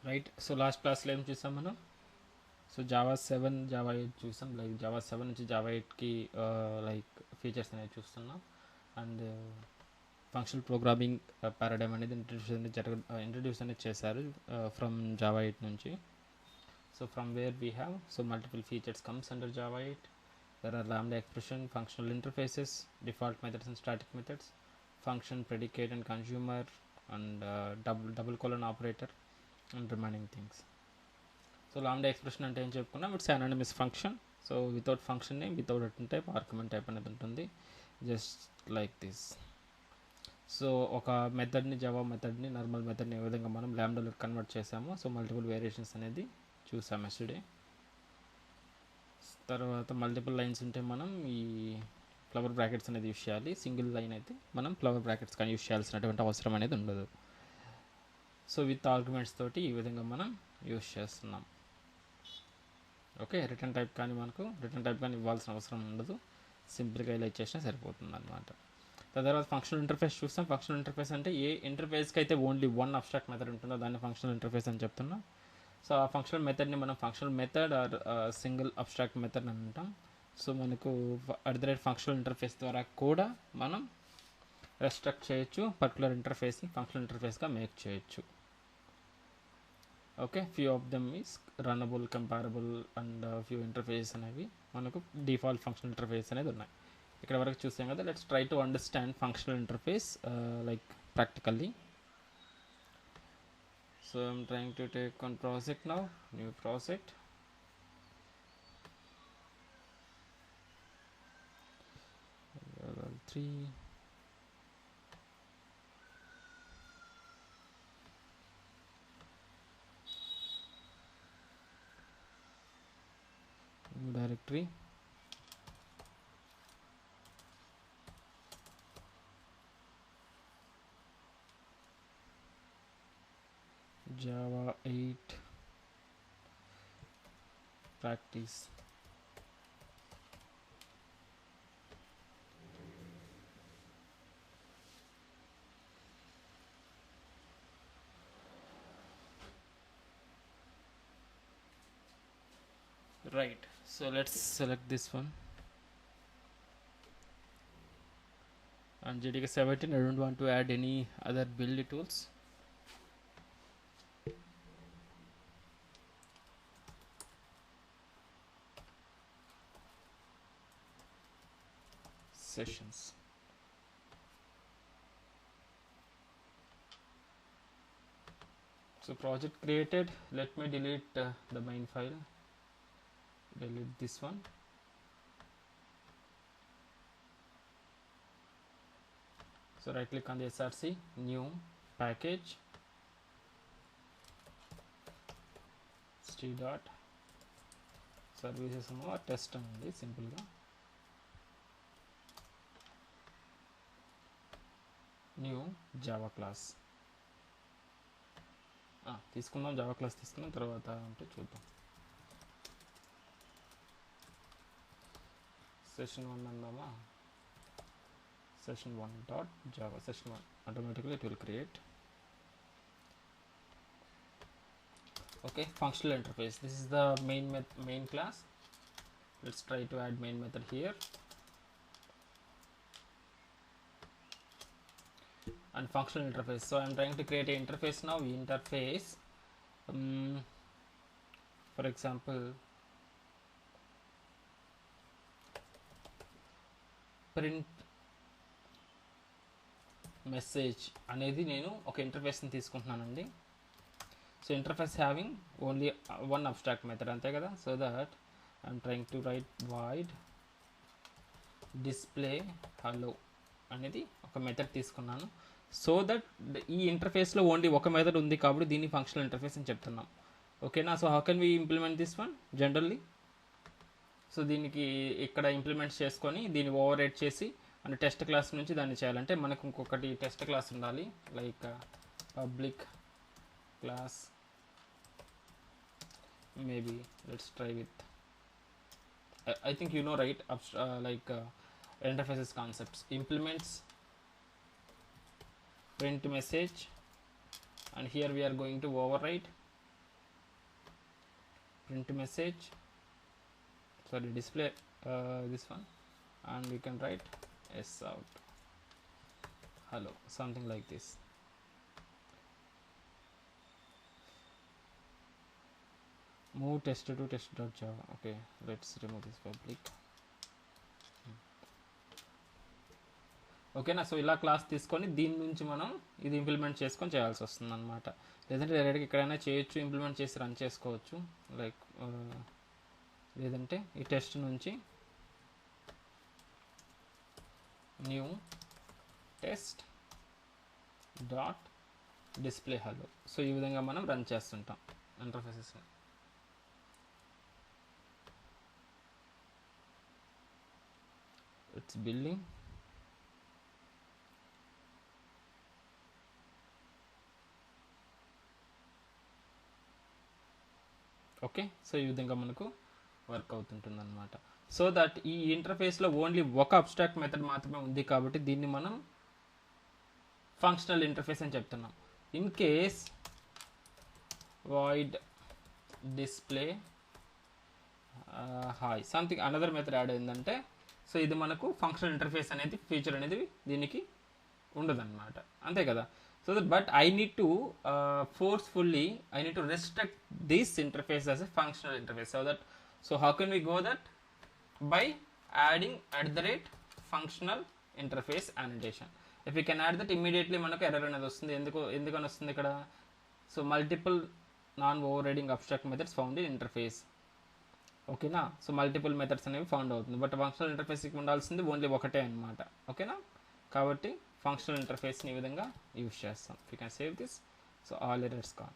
Right. So last క్లాస్లో ఏం చూసాం మనం? సో జావా 7 జావా 8 చూసాం. లైక్ జావా 7 నుంచి జావా 8కి లైక్ ఫీచర్స్ అనేవి చూస్తున్నాం. అండ్ ఫంక్షనల్ ప్రోగ్రామింగ్ పారాడైమ్ అనేది ఇంట్రడ్యూస్ అనేది చేశారు ఫ్రమ్ జావా 8 నుంచి. So from where we have so multiple features comes under Java 8. There are lambda expression, functional interfaces, default methods and static methods, function, predicate and consumer, and double colon operator and remaining things. So lambda expression అంటే ఏం చెప్పుకున్నాం, it's anonymous function. So without function name, without return type, argument type అనేది ఉంటుంది, just like this. So ఒక మెథడ్ని, Java మెథడ్ని, normal మెథడ్ని ఏ విధంగా మనం ల్యాంబ్డాలో convert చేసామో, so multiple variations అనేది చూసాం ఎస్టర్డే. తర్వాత మల్టిపుల్ లైన్స్ ఉంటే మనం ఈ ఫ్లవర్ బ్రాకెట్స్ అనేది యూస్ చేయాలి. సింగిల్ లైన్ అయితే మనం ఫ్లవర్ బ్రాకెట్స్ కానీ యూస్ చేయాల్సినటువంటి అవసరం అనేది ఉండదు. సో విత్ ఆర్గ్యుమెంట్స్ తోటి ఈ విధంగా మనం యూస్ చేస్తున్నాం. ఓకే, రిటర్న్ టైప్ కానీ మనకు రిటర్న్ టైప్ కానీ ఇవ్వాల్సిన అవసరం ఉండదు, సింపుల్గా ఇలా ఇచ్చేసినా సరిపోతుంది అనమాట. దాని తర్వాత ఫంక్షనల్ ఇంటర్ఫేస్ చూస్తాం. ఫంక్షనల్ ఇంటర్ఫేస్ అంటే ఏ ఇంటర్ఫేస్కి అయితే ఓన్లీ వన్ అబ్స్ట్రాక్ట్ మెథడ్ ఉంటుందో దాన్ని ఫంక్షనల్ ఇంటర్ఫేస్ అని చెప్తున్నాం. సో ఆ ఫంక్షనల్ మెథడ్ని మనం functional method or single abstract method అని అంటాం. సో మనకు ఫంక్షనల్ ఇంటర్ఫేస్ ద్వారా కూడా మనం రెస్ట్రక్ట్ చేయొచ్చు, పర్టికులర్ ఇంటర్ఫేస్ని ఫంక్షనల్ ఇంటర్ఫేస్గా మేక్ చేయొచ్చు. Okay, few of them is runnable, comparable and few interface అనేవి మనకు డిఫాల్ట్ ఫంక్షనల్ ఇంటర్ఫేస్ అనేది ఉన్నాయి. ఇక్కడ వరకు చూసాం కదా. Let's try to understand functional interface like practically. So I'm trying to take one project now, new project. Level 3. New directory. Java 8 practice. Right, so let's select this one. And JDK 17, I don't want to add any other build tools. Sessions. So project created. Let me delete the main file. Delete this one. So right click on the src, new package, st dot services test ఉంది సింపుల్గా. New Java class తీసుకుందాం. Java class తీసుకున్న తర్వాత అంటే చూద్దాం. Session 1 అందామా. Session 1 dot Java. Session 1 automatically it will create. Okay, functional interface. This is the main class. Let's try to add main method here. And functional interface. So I'm trying to create an interface now. Interface, for example, print message అనేది నేను ఒక ఇంటర్ఫేస్ని తీసుకుంటున్నానండి. So interface having only one abstract method, అంతే కదా. So that I'm trying to right void display hello అనేది ఒక method తీసుకున్నాను. So that ఈ ఇంటర్ఫేస్లో ఓన్లీ ఒక మెథడ్ ఉంది కాబట్టి దీన్ని ఫంక్షనల్ ఇంటర్ఫేస్ అని చెప్తున్నాం. ఓకేనా. So how can we implement this one generally. So దీనికి ఇక్కడ ఇంప్లిమెంట్ చేసుకొని దీన్ని ఓవర్ రైట్ చేసి అంటే టెస్ట్ క్లాస్ నుంచి దాన్ని చేయాలంటే మనకు ఇంకొకటి టెస్ట్ క్లాస్ ఉండాలి. Like public class, maybe let's try with I think you know right like interfaces concepts. Implements print message, and here we are going to override print message, sorry, display this one, and we can write s out hello, something like this. Move test to test.java. Okay, let's remove this public. ఓకేనా. So ఇలా class తీసుకొని దీని నుంచి మనం ఇది implement చేసుకొని చేయాల్సి వస్తుంది అనమాట. లేదంటే డైరెక్ట్గా ఎక్కడైనా చేయొచ్చు, ఇంప్లిమెంట్ చేసి రన్ చేసుకోవచ్చు. లైక్ లేదంటే ఈ టెస్ట్ నుంచి new test dot display hello. So ఈ విధంగా మనం రన్ చేస్తుంటాం ఇంటర్ఫేసెస్ని. It's building. ఓకే, సో ఈ విధంగా మనకు వర్క్ అవుతుంటుంది అనమాట. సో దట్ ఈ ఇంటర్ఫేస్లో ఓన్లీ ఒక అబ్స్ట్రాక్ట్ మెథడ్ మాత్రమే ఉంది కాబట్టి దీన్ని మనం ఫంక్షనల్ ఇంటర్ఫేస్ అని చెప్తున్నాం. In case void display hi something another method add అయిందంటే సో ఇది మనకు ఫంక్షనల్ ఇంటర్ఫేస్ అనేది ఫీచర్ అనేది దీనికి ఉండదన్నమాట. అంతే కదా. So that, but I need to forcefully I need to restrict this interface as a functional interface. So how can we go that? By adding @functional interface annotation. If we can add that, immediately మనకు error అనేది వస్తుంది. ఎందుకని వస్తుంది ఇక్కడ? So multiple non overriding abstract methods found in interface. ఓకేనా. So multiple methods అనేవి found అవుతుంది, but functional ఇంటర్ఫేస్కి ఉండాల్సింది ఓన్లీ ఒకటే అనమాట. ఓకేనా. కాబట్టి ఫంక్షనల్ ఇంటర్ఫేస్ని ఈ విధంగా యూజ్ చేస్తాం. You can save this. So all errors gone.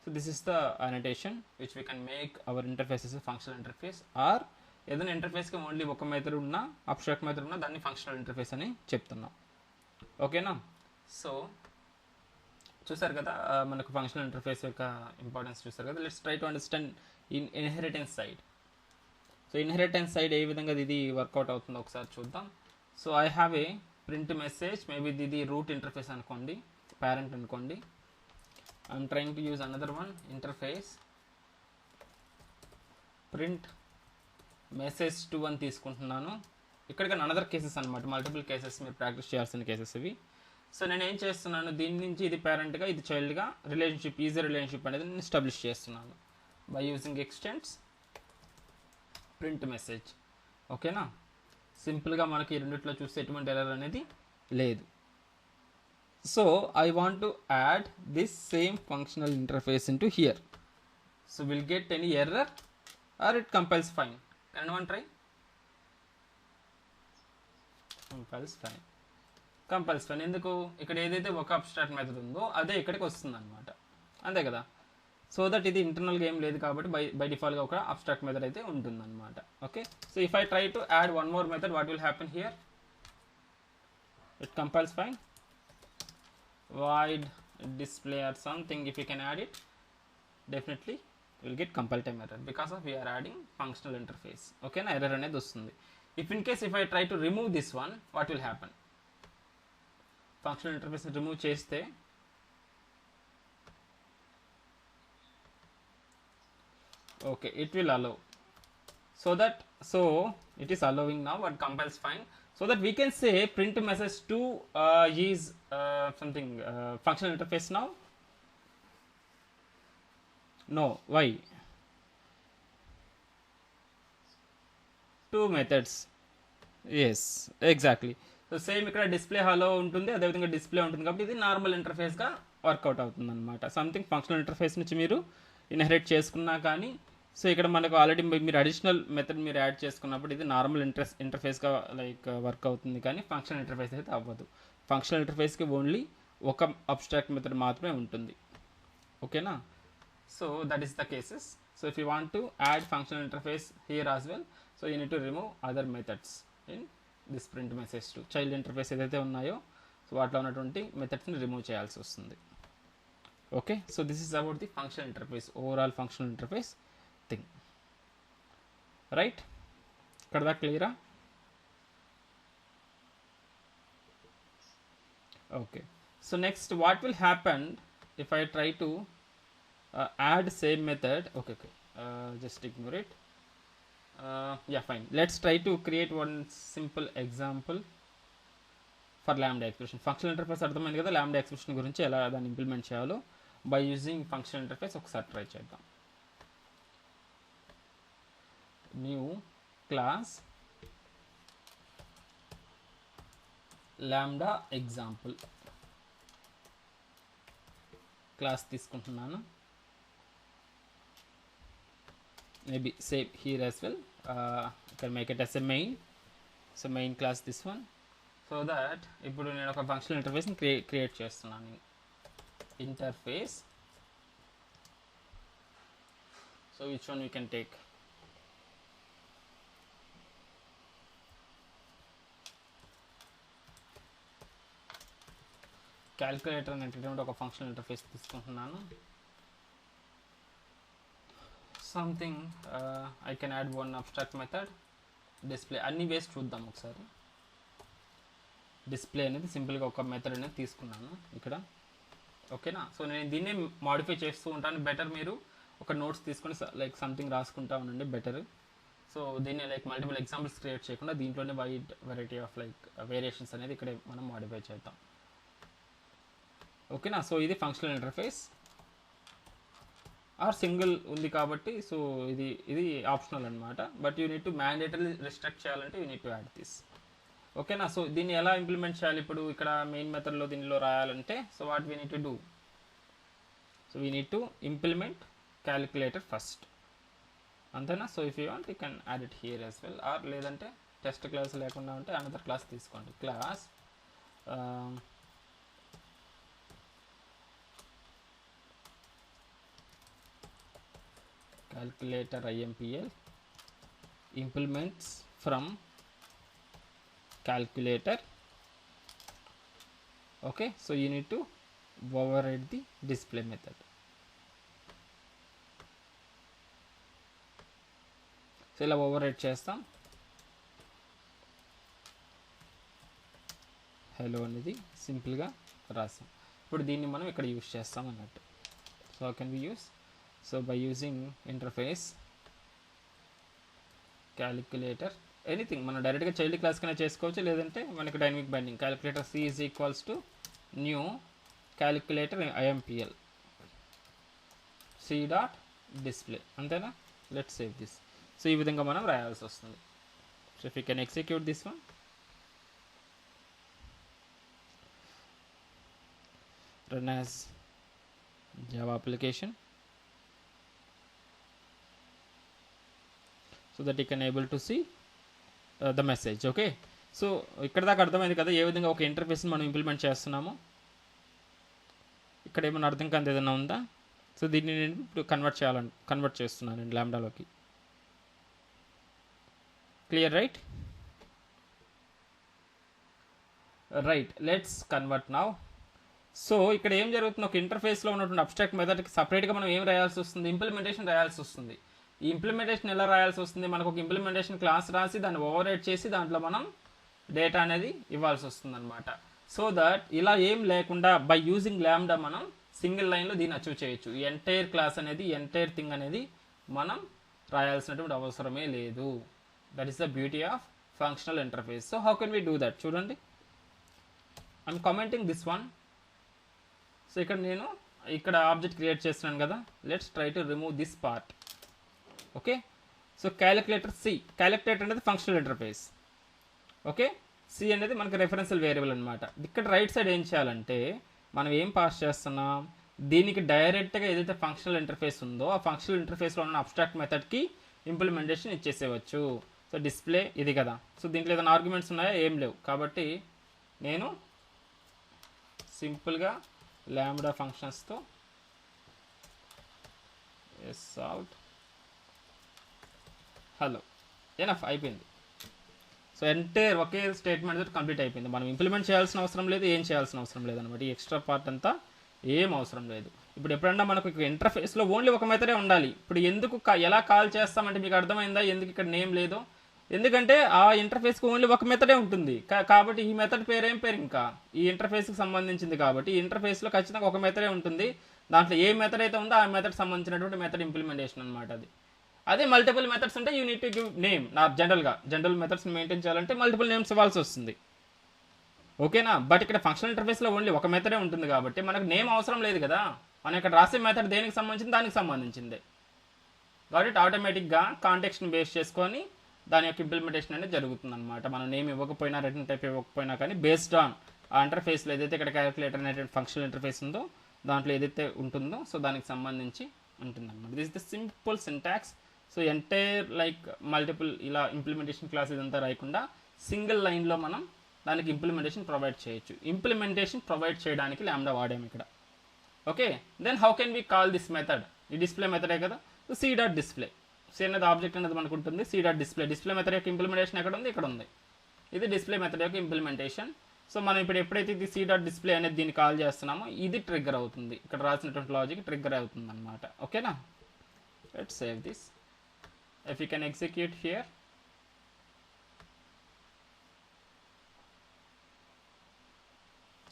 So this is the annotation which we can make our interface is functional interface. Or ఏదైనా ఇంటర్ఫేస్కి ఓన్లీ ఒక మెథడ్ ఉన్నా, అబ్స్ట్రాక్ట్ మెథడ్ ఉన్నా, దాన్ని ఫంక్షనల్ ఇంటర్ఫేస్ అని చెప్తున్నాం. ఓకేనా. సో చూసారు కదా మనకు ఫంక్షనల్ ఇంటర్ఫేస్ యొక్క ఇంపార్టెన్స్ చూసారు కదా. Let's try to understand in inheritance side. So inheritance side ఏ విధంగా ఇది వర్కౌట్ అవుతుందో ఒకసారి చూద్దాం. So I have a print message, maybe ఇది రూట్ ఇంటర్ఫేస్ అనుకోండి, పేరెంట్ అనుకోండి. I'm trying to use another one interface print message 2 అని తీసుకుంటున్నాను. ఇక్కడికి అనదర్ కేసెస్ అనమాట, మల్టిపుల్ కేసెస్, మీరు ప్రాక్టీస్ చేయాల్సిన కేసెస్ ఇవి. సో నేను ఏం చేస్తున్నాను, దీని నుంచి ఇది పేరెంట్గా ఇది చైల్డ్గా రిలేషన్షిప్, ఈజీ రిలేషన్షిప్ అనేది నేను ఎస్టాబ్లిష్ చేస్తున్నాను by using extends print message. ఓకేనా. సింపుల్గా మనకి ఈ రెండిట్లో చూస్తే ఎటువంటి ఎర్రర్ అనేది లేదు. So I want to add this same functional interface into here. So will get any error or it compiles fine. Can one try? Compiles fine. Compiles fine. ఎందుకు? ఇక్కడ ఏదైతే ఒక అబ్స్ట్రాక్ట్ మెథడ్ ఉందో అదే ఇక్కడికి వస్తుంది అనమాట. అంతే కదా. సో దట్ ఇది ఇంటర్నల్గా ఏం లేదు కాబట్టి బై డిఫాల్ట్గా ఒక అబ్స్ట్రాక్ట్ మెథడ్ అయితే ఉంటుందన్నమాట. Okay. So if I try to add one more method, what will happen here? It compiles fine. void display or something, if you can add it, definitely you will get compile time error because of we are adding functional interface. Okay na, error అనేది వస్తుంది. If in case if I try to remove this one, what will happen? Functional interface remove చేస్తే okay, it will allow. So it is allowing now, but compiles fine. So that we can say print message 2 is something functional interface now. No, why? 2 methods. Yes, exactly. So same ఇక్కడ display hello ఉంటుంది, అదేవిధంగా display ఉంటుంది కాబట్టి ఇది normal ఇంటర్ఫేస్గా work out అవుతుంది అనమాట. Something functional interface నుంచి మీరు ఇన్హెరిట్ చేసుకున్నా కానీ, సో ఇక్కడ మనకు ఆల్రెడీ మీరు అడిషనల్ మెథడ్ మీరు యాడ్ చేసుకున్నప్పుడు ఇది నార్మల్ ఇంటర్ఫేస్గా లైక్ వర్క్ అవుతుంది, కానీ ఫంక్షనల్ ఇంటర్ఫేస్ అయితే అవ్వదు. ఫంక్షనల్ ఇంటర్ఫేస్కి ఓన్లీ ఒక అబ్స్ట్రాక్ట్ మెథడ్ మాత్రమే ఉంటుంది. ఓకేనా. So that is the cases. So if you want to add functional interface here as well, so you need to remove other methods in this print message to. Child interface ఏదైతే ఉన్నాయో so వాటిలో ఉన్నటువంటి మెథడ్స్ని remove చేయాల్సి వస్తుంది. Okay. So this is about the functional interface, overall functional interface thing, right? Ikkada da clear? Okay. So next what will happen if I try to add same method? Okay, just ignore it. Yeah, fine. Let's try to create one simple example for lambda expression. Functional interface అర్థమైంది కదా, lambda expression గురించి ఎలా దాన్ని implement చేయాలో by using functional interface ఒకసారి try చేద్దాం. New class lambda example class తీసుకుంటున్నాను. maybe save here as well. You can make it as a main. So main class this one, so that ఇప్పుడు నేను ఒక ఫంక్షనల్ ఇంటర్ఫేస్ని క్రియేట్ చేస్తున్నాను. Interface, so which one we can take? Calculator అనేటటువంటి ఒక functional interface తీసుకుంటున్నాను. Something I can add one abstract method display. అన్ని వేసి చూద్దాం ఒకసారి. డిస్ప్లే అనేది సింపుల్గా ఒక మెథడ్ అనేది తీసుకున్నాను ఇక్కడ, ఓకేనా. సో నేను దీన్నే మాడిఫై చేస్తూ ఉంటాను. బెటర్ మీరు ఒక నోట్స్ తీసుకొని లైక్ సంథింగ్ రాసుకుంటా ఉండండి బెటర్. సో దీన్ని లైక్ మల్టిపుల్ ఎగ్జాంపుల్స్ క్రియేట్ చేయకుండా దీంట్లోనే wide variety of like variations అనేది ఇక్కడ మనం మాడిఫై చేద్దాం, ఓకేనా. సో ఇది ఫంక్షనల్ ఇంటర్ఫేస్ ఆర్ సింగిల్ ఉంది కాబట్టి సో ఇది ఆప్షనల్ అనమాట. But you need to mandatory restrict చేయాలంటే you need to add this, ఓకేనా. సో దీన్ని ఎలా ఇంప్లిమెంట్ చేయాలి ఇప్పుడు ఇక్కడ మెయిన్ మెథడ్లో దీనిలో రాయాలంటే, so what we need to do, so we need to implement calculator first, అంతేనా. So if you want you can add it here as well, or లేదంటే టెస్ట్ క్లాస్ లేకుండా ఉంటే అనదర్ క్లాస్ తీసుకోండి. Class calculator impl implements from calculator, okay. So you need to override the display method. So ఇలా override చేస్తాం. Hello అనేది సింపుల్గా రాసాం. ఇప్పుడు దీన్ని మనం ఇక్కడ యూస్ చేస్తాం అన్నట్టు. So how can we use, so by using interface calculator anything మనం డైరెక్ట్గా చైల్డ్ క్లాస్ కన్నా చేసుకోవచ్చు, లేదంటే మనకి dynamic binding calculator C is equals to new calculator IMPL C dot display, అంతేనా. Let's save this. సో ఈ విధంగా మనం రాయాల్సి వస్తుంది. సో if you can execute this one, run as Java application, so that you can able to see the message, okay. So ఇక్కడ దాకా అర్థమైంది కదా ఏ విధంగా ఒక ఇంటర్ఫేస్ని మనం ఇంప్లిమెంట్ చేస్తున్నాము. ఇక్కడ ఏమైనా అర్థం కాదు ఏదైనా ఉందా. సో దీన్ని నేను ఇప్పుడు కన్వర్ట్ చేస్తున్నాను నేను లాంబ్డాలోకి. Clear, right. Let's convert now. So ఇక్కడ ఏం జరుగుతుంది, ఒక ఇంటర్ఫేస్లో ఉన్నటువంటి అబ్స్ట్రాక్ట్ మెథడ్కి సపరేట్గా మనం ఏం రాయాల్సి వస్తుంది, ఇంప్లిమెంటేషన్ రాయాల్సి వస్తుంది. ఈ ఇంప్లిమెంటేషన్ ఎలా రాయాల్సి వస్తుంది, మనకు ఒక ఇంప్లిమెంటేషన్ క్లాస్ రాసి దాన్ని ఓవర్రైడ్ చేసి దాంట్లో మనం డేటా అనేది ఇవ్వాల్సి వస్తుంది అనమాట. సో దట్ ఇలా ఏం లేకుండా బై యూజింగ్ ల్యాండా మనం సింగిల్ లైన్లో దీన్ని అచీవ్ చేయొచ్చు. ఈ ఎంటైర్ క్లాస్ అనేది ఎంటైర్ థింగ్ అనేది మనం రాయాల్సినటువంటి అవసరమే లేదు. That is the beauty of functional interface. So how can we do that, చూడండి. I'm commenting this one. So ఇక్కడ ఆబ్జెక్ట్ క్రియేట్ చేస్తున్నాను కదా, let's try to remove this part, okay. So calculator C, calculator అనేది functional interface, okay. C అనేది మనకి referential variable అనమాట. ఇక్కడ right side ఏం చేయాలంటే మనం ఏం పాస్ చేస్తున్నాం, దీనికి డైరెక్ట్గా ఏదైతే ఫంక్షనల్ ఇంటర్ఫేస్ ఉందో ఆ ఫంక్షనల్ ఇంటర్ఫేస్లో ఉన్న అబ్స్ట్రాక్ట్ మెథడ్కి ఇంప్లిమెంటేషన్ ఇచ్చేసేవచ్చు. సో డిస్ప్లే ఇది కదా, సో దీంట్లో ఏదైనా ఆర్గ్యుమెంట్స్ ఉన్నాయా, ఏం లేవు. కాబట్టి నేను సింపుల్గా లాంబ్డా ఫంక్షన్స్తో ఎస్ అవుట్ హలో ఎనఫ్ అయిపోయింది. సో ఎంటైర్ ఒకే స్టేట్మెంట్ తోటి కంప్లీట్ అయిపోయింది. మనం ఇంప్లిమెంట్ చేయాల్సిన అవసరం లేదు, ఏం చేయాల్సిన అవసరం లేదు అనమాట. ఈ ఎక్స్ట్రా పార్ట్ అంతా ఏం అవసరం లేదు. ఇప్పుడు ఎప్పుడన్నా మనకు ఇంటర్ఫేస్లో ఓన్లీ ఒక మెథడే ఉండాలి. ఇప్పుడు ఎందుకు ఎలా కాల్ చేస్తామంటే మీకు అర్థమైందా ఎందుకు ఇక్కడ నేమ్ లేదో, ఎందుకంటే ఆ ఇంటర్ఫేస్కి ఓన్లీ ఒక మెథడే ఉంటుంది. కాబట్టి ఈ మెథడ్ పేరేం పేరు ఇంకా ఈ ఇంటర్ఫేస్కి సంబంధించింది కాబట్టి ఈ ఇంటర్ఫేస్లో ఖచ్చితంగా ఒక మెథడే ఉంటుంది. దాంట్లో ఏ మెథడ్ అయితే ఉందో ఆ మెథడ్ సంబంధించినటువంటి మెథడ్ ఇంప్లిమెంటేషన్ అనమాట అది. అదే మల్టిపుల్ మెథడ్స్ ఉంటే you need to give name. నా జనరల్ మెథడ్స్ మెయింటైన్ చేయాలంటే మల్టిపుల్ నేమ్స్ ఇవ్వాల్సి వస్తుంది, ఓకేనా. బట్ ఇక్కడ ఫంక్షనల్ ఇంటర్ఫేస్లో ఓన్లీ ఒక మెథడే ఉంటుంది కాబట్టి మనకు నేమ్ అవసరం లేదు కదా. మనం ఇక్కడ రాసే మెథడ్ దేనికి సంబంధించింది, దానికి సంబంధించిందే కాబట్టి ఆటోమేటిక్గా కాంటెక్స్ట్ని బేస్ చేసుకొని దాని యొక్క ఇంప్లిమెంటేషన్ అనేది జరుగుతుంది అనమాట. మనం నేమ్ ఇవ్వకపోయినా, రిటర్న్ టైప్ ఇవ్వకపోయినా కానీ బేస్డ్ ఆన్ ఆ ఇంటర్ఫేస్లో ఏదైతే ఇక్కడ క్యాలిక్యులేటర్ అనేటువంటి ఫంక్షనల్ ఇంటర్ఫేస్ ఉందో దాంట్లో ఏదైతే ఉంటుందో సో దానికి సంబంధించి ఉంటుందన్నమాట. This is the simple syntax. So entire like multiple ఇలా ఇంప్లిమెంటేషన్ క్లాస్ ఇదంతా రాయకుండా సింగిల్ లైన్లో మనం దానికి ఇంప్లిమెంటేషన్ ప్రొవైడ్ చేయొచ్చు. ఇంప్లిమెంటేషన్ ప్రొవైడ్ చేయడానికి లాంబ్డా వాడాము ఇక్కడ, okay. Then how can we call this method? ఈ డిస్ప్లే మెథడే కదా. So C dot display, C అనేది ఆబ్జెక్ట్ అనేది మనకు ఉంటుంది. C dot display, display method యొక్క ఇంప్లిమెంటేషన్ ఎక్కడ ఉంది, ఇక్కడ ఉంది. ఇది డిస్ప్లే మెథడ్ యొక్క ఇంప్లిమెంటేషన్. సో మనం ఇప్పుడు ఎప్పుడైతే ఇది సి డాట్ డిస్ప్లే అనేది దీన్ని కాల్ చేస్తున్నామో ఇది ట్రిగ్గర్ అవుతుంది, ఇక్కడ రాసినటువంటి లాజిక్ ట్రిగ్గర్ అవుతుంది అనమాట, ఓకేనా. Let's save this. If you can execute here,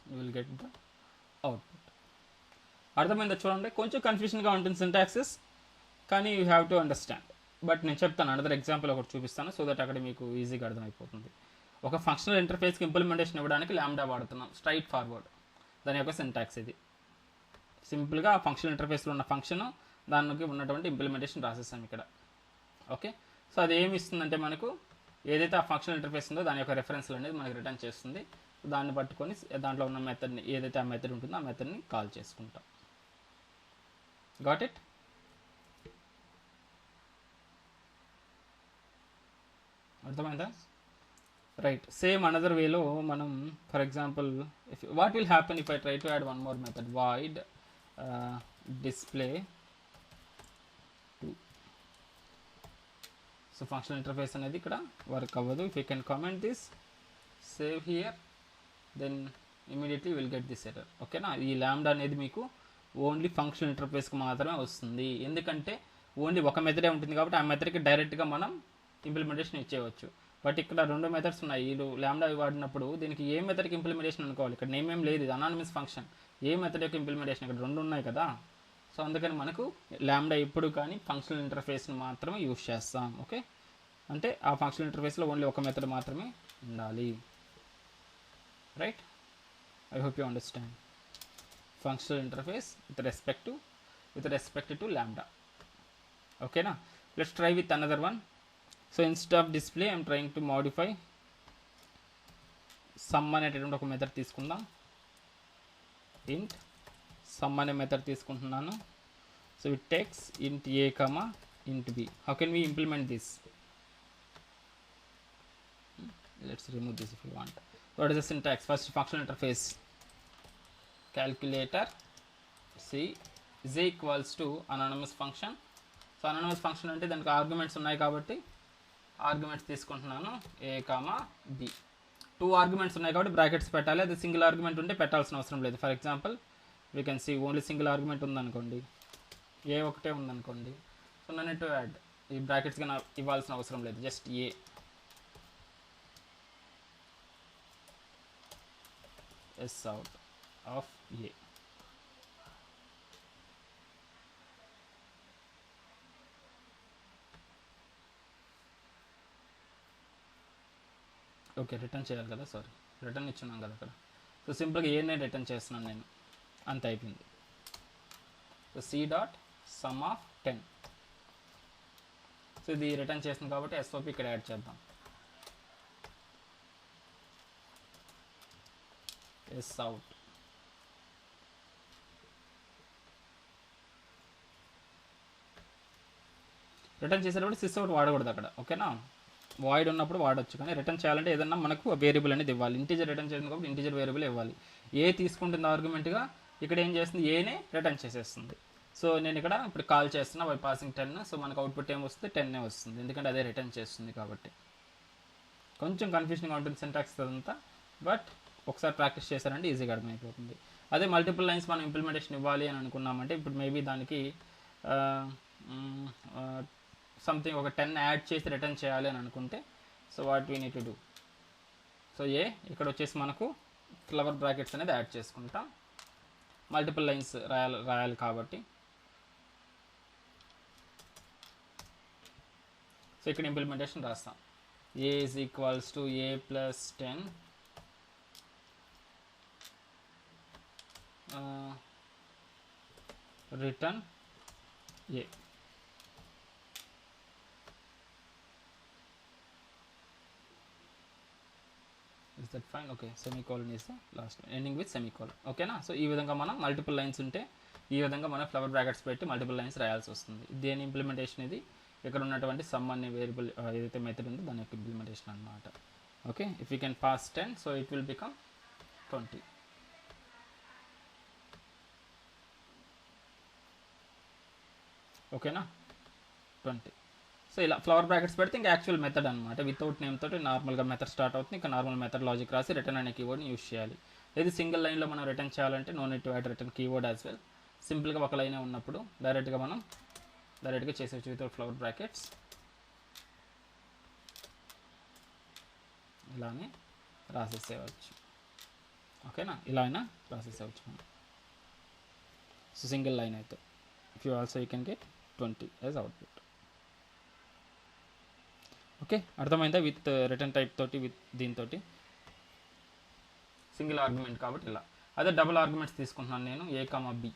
you will get the output. అర్థమైందా చూడండి, కొంచెం కన్ఫ్యూషన్గా ఉంటుంది సింటాక్సిస్, కానీ you have to understand. But నేను చెప్తాను, అనదర్ ఎగ్జాంపుల్ ఒకటి చూపిస్తాను సో దట్ అక్కడ మీకు ఈజీగా అర్థమైపోతుంది. ఒక ఫంక్షనల్ ఇంటర్ఫేస్కి ఇంప్లిమెంటేషన్ ఇవ్వడానికి లాంబ్డా వాడుతున్నాం, స్ట్రైట్ ఫార్వర్డ్. దాని యొక్క సింటాక్స్ ఇది. సింపుల్గా ఆ ఫంక్షనల్ ఇంటర్ఫేస్లో ఉన్న ఫంక్షన్ దానికి ఉన్నటువంటి ఇంప్లిమెంటేషన్ రాసేసాం ఇక్కడ, ఓకే. సో అది ఏమి ఇస్తుందంటే మనకు ఏదైతే ఆ ఫంక్షనల్ ఇంటర్ఫేస్ ఉందో దాని యొక్క రెఫరెన్స్లు అనేది మనకి రిటర్న్ చేస్తుంది. దాన్ని పట్టుకొని దాంట్లో ఉన్న మెథడ్ని ఏదైతే ఆ మెథడ్ ఉంటుందో ఆ మెథడ్ని కాల్ చేసుకుంటాం. Got it? అర్థమైందా? రైట్. సేమ్ అనదర్ వేలో మనం for example if what will happen if I try to add one more method, void display two. So functional interface అనేది ఇక్కడ వర్క్ అవ్వదు. If you can comment this, save here, then immediately will get this error, ఓకేనా. ఈ lambda అనేది మీకు only functional ఇంటర్ఫేస్కి మాత్రమే వస్తుంది, ఎందుకంటే ఓన్లీ ఒక మెథడే ఉంటుంది కాబట్టి ఆ మెథడ్కి డైరెక్ట్గా మనం ఇంప్లిమెంటేషన్ ఇచ్చేయవచ్చు. బట్ ఇక్కడ రెండు మెథడ్స్ ఉన్నాయి. వీళ్ళు లాంబ్డా వాడినప్పుడు దీనికి ఏ మెథడ్కి ఇంప్లిమెంటేషన్ అనుకోవాలి, ఇక్కడ నేమ్ ఏం లేదు, ఇది అనానిమస్ ఫంక్షన్. ఏ మెథడ్ యొక్క ఇంప్లిమెంటేషన్, ఇక్కడ రెండు ఉన్నాయి కదా. సో అందుకని మనకు లాంబ్డా ఎప్పుడు కానీ ఫంక్షనల్ ఇంటర్ఫేస్ని మాత్రమే యూజ్ చేస్తాం, ఓకే. అంటే ఆ ఫంక్షనల్ ఇంటర్ఫేస్లో ఓన్లీ ఒక మెథడ్ మాత్రమే ఉండాలి, right. I hope you understand. Functional interface with respect to lambda, ఓకేనా. Let's try with another one. So instead of display I'm trying to modify some అనేటటువంటి ఒక మెథడ్ తీసుకుందాం. ఇంట్ సమ్ అనే మెథడ్ తీసుకుంటున్నాను. సో ఇట్ టేక్స్ ఇంట్ A comma int B. How can we implement this? Let's remove this if you want. What is the syntax? First functional interface, calculator c is equals to anonymous function. So anonymous function అంటే దానికి arguments ఉన్నాయి కాబట్టి arguments తీసుకుంటున్నాను, a comma b. 2 arguments ఉన్నాయి కాబట్టి brackets పెట్టాలి. అది single argument ఉంటే పెట్టాల్సిన అవసరం లేదు. For example we can see only single argument ఉందనుకోండి, ఏ ఒకటే ఉందనుకోండి, సో నన్ను టు యాడ్ ఈ బ్రాకెట్స్గా ఇవ్వాల్సిన అవసరం లేదు, just a s out of a. Okay, return చేయాలి కదా, సారీ రిటర్న్ ఇచ్చున్నాం కదా అక్కడ. సో సింపుల్గా ఏనే రిటర్న్ చేస్తున్నాను నేను, అంత అయిపోయింది. So C dot sum of 10. So ఇది రిటర్న్ చేస్తుంది కాబట్టి ఎస్ఓపి ఇక్కడ యాడ్ చేద్దాం. S out. రిటర్న్ చేసేటప్పుడు సిస్ అవుట్ వాడకూడదు అక్కడ, ఓకేనా. వాయిడ్ ఉన్నప్పుడు వాడచ్చు, కానీ రిటర్న్ చేయాలంటే ఏదన్నా మనకు వేరియబుల్ అనేది ఇవ్వాలి. ఇంటీజర్ రిటర్న్ చేసింది కాబట్టి ఇంటీజర్ వేరియబుల్ ఇవ్వాలి. ఏ తీసుకుంటుంది ఆర్గ్యుమెంట్గా, ఇక్కడ ఏం చేస్తుంది, ఏనే రిటర్న్ చేసేస్తుంది. సో నేను ఇక్కడ ఇప్పుడు కాల్ చేస్తున్నా బై పాసింగ్ 10. సో మనకు అవుట్పుట్ ఏం వస్తుంది, 10 వస్తుంది, ఎందుకంటే అదే రిటర్న్ చేస్తుంది కాబట్టి. కొంచెం కన్ఫ్యూజన్గా ఉంటుంది సింటాక్స్ అదంతా, బట్ ఒకసారి ప్రాక్టీస్ చేశారంటే ఈజీగా అర్థమైపోతుంది. అదే మల్టిపుల్ లైన్స్ మనం ఇంప్లిమెంటేషన్ ఇవ్వాలి అని అనుకున్నామంటే ఇప్పుడు మేబీ దానికి సంథింగ్ ఒక 10 యాడ్ చేసి రిటర్న్ చేయాలి అని అనుకుంటే, so what we need to do. So ఇక్కడ వచ్చేసి మనకు ఫ్లవర్ బ్రాకెట్స్ అనేది యాడ్ చేసుకుంటాం. మల్టిపుల్ లైన్స్ రాయాలి కాబట్టి సో ఇక్కడ ఇంప్లిమెంటేషన్ రాస్తాం. a is equals to a plus 10 return a. Is that fine? Okay, semicolon is the last one, ending with semicolon. ఓకేనా. సో ఈ విధంగా మనం మల్టిపుల్ లైన్స్ ఉంటే ఈ విధంగా మనం ఫ్లవర్ బ్రాకెట్స్ పెట్టి మల్టిపుల్ లైన్స్ రాయాల్సి వస్తుంది. దేని ఇంప్లిమెంటేషన్ ఇది? ఇక్కడ ఉన్నటువంటి సమ్ అనే వేరియబుల్ ఏదైతే మెథడ్ ఉందో దాని యొక్క ఇంప్లిమెంటేషన్ అనమాట. Okay, if you can pass 10 so it will become 20. ఓకేనా, 20. సో ఇలా ఫ్లవర్ బ్రాకెట్స్ పెడితే ఇంకా యాక్చువల్ మెథడ్ అనమాట. వితౌట్ నేమ్ తోటి నార్మల్గా మెథడ్ స్టార్ట్ అవుతుంది. ఇంకా నార్మల్ మెథడ్ లాజిక్ రాసి రిటర్న్ అనే కీవర్డ్ని యూస్ చేయాలి. ఇది సింగిల్ లైన్లో మనం రిటర్న్ చేయాలంటే no need to add return keyword as well. సింపుల్గా ఒక లైనే ఉన్నప్పుడు డైరెక్ట్గా చేసేవచ్చు వితౌట్ ఫ్లవర్ బ్రాకెట్స్. ఇలానే రాసేసేయవచ్చు. ఓకేనా, ఇలా అయినా రాసేసేయచ్చు మనం. సో సింగిల్ లైన్ అయితే if you also you can get 20 as output. Okay, అర్థమైందా? విత్ రిటర్న్ టైప్ తోటి విత్ దీంతో సింగిల్ ఆర్గ్యుమెంట్ కాబట్టి ఇలా. అదే డబుల్ ఆర్గ్యుమెంట్స్ తీసుకుంటున్నాను నేను. a, b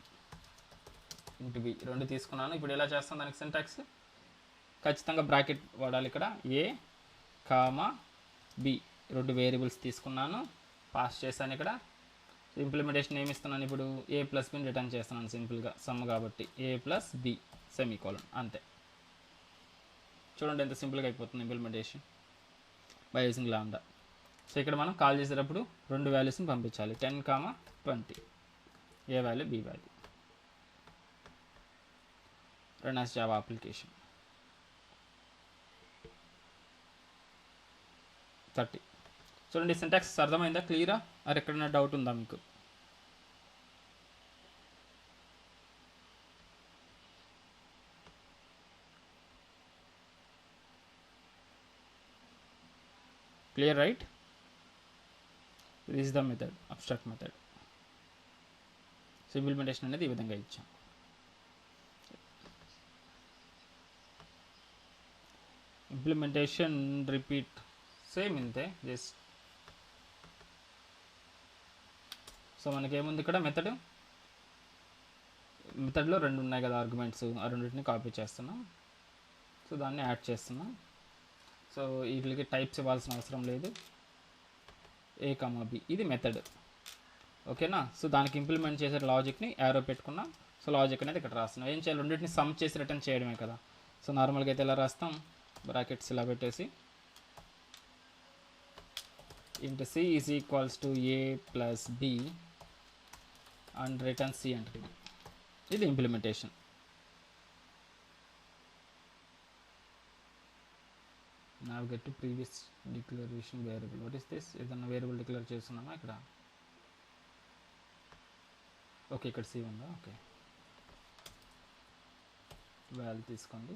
ఇంటూ b రెండు తీసుకున్నాను. ఇప్పుడు ఎలా చేస్తాను దానికి సింటాక్స్? ఖచ్చితంగా బ్రాకెట్ వాడాలి ఇక్కడ. a, b రెండు వేరియబుల్స్ తీసుకున్నాను, పాస్ చేశాను. ఇక్కడ ఇంప్లిమెంటేషన్ ఏమి ఇస్తున్నాను ఇప్పుడు? a ప్లస్ బిని రిటర్న్ చేస్తున్నాను సింపుల్గా, సమ్ కాబట్టి a ప్లస్ b సెమీకోలన్, అంతే. చూడండి ఎంత సింపుల్గా అయిపోతుంది implementation by using lambda. So ఇక్కడ మనం కాల్ చేసేటప్పుడు రెండు వాల్యూస్ని పంపించాలి, 10, 20, A value B value. Run as Java application 30. చూడండి సింటాక్స్ అర్థమైందా? క్లియరా? అది ఎక్కడైనా డౌట్ ఉందా మీకు? Clear, right? This is the method, abstract method. So implementation అనేది ఈ విధంగా ఇచ్చాం. ఇంప్లిమెంటేషన్ రిపీట్ సేమ్ ఇంతే జస్ట్. సో మనకేముంది ఇక్కడ? మెథడ్లో రెండు ఉన్నాయి కదా ఆర్గ్యుమెంట్స్, ఆ రెండింటిని కాపీ చేస్తున్నాం. సో దాన్ని యాడ్ చేస్తున్నాం. సో వీటికి టైప్స్ ఇవ్వాల్సిన అవసరం లేదు. a, b ఇది మెథడ్. ఓకేనా. సో దానికి ఇంప్లిమెంట్ చేసే లాజిక్ని యారో పెట్టుకున్నాం. సో లాజిక్ అనేది ఇక్కడ రాస్తున్నాం. ఏం చేయాలి? రెండింటిని సమ్ చేసి రిటర్న్ చేయడమే కదా. సో నార్మల్గా అయితే ఎలా రాస్తాం? బ్రాకెట్స్ ఇలా పెట్టేసి into c is equals to a plus b and return c అంటే ఇది implementation. navigate to previous declaration variable. What is this? ఏదన్నా వేరియబుల్ డిక్లేర్ చేస్తున్నామా ఇక్కడ? ఓకే, ఇక్కడ సి ఉందా? ఓకే, వాల్యూ తీసుకోండి,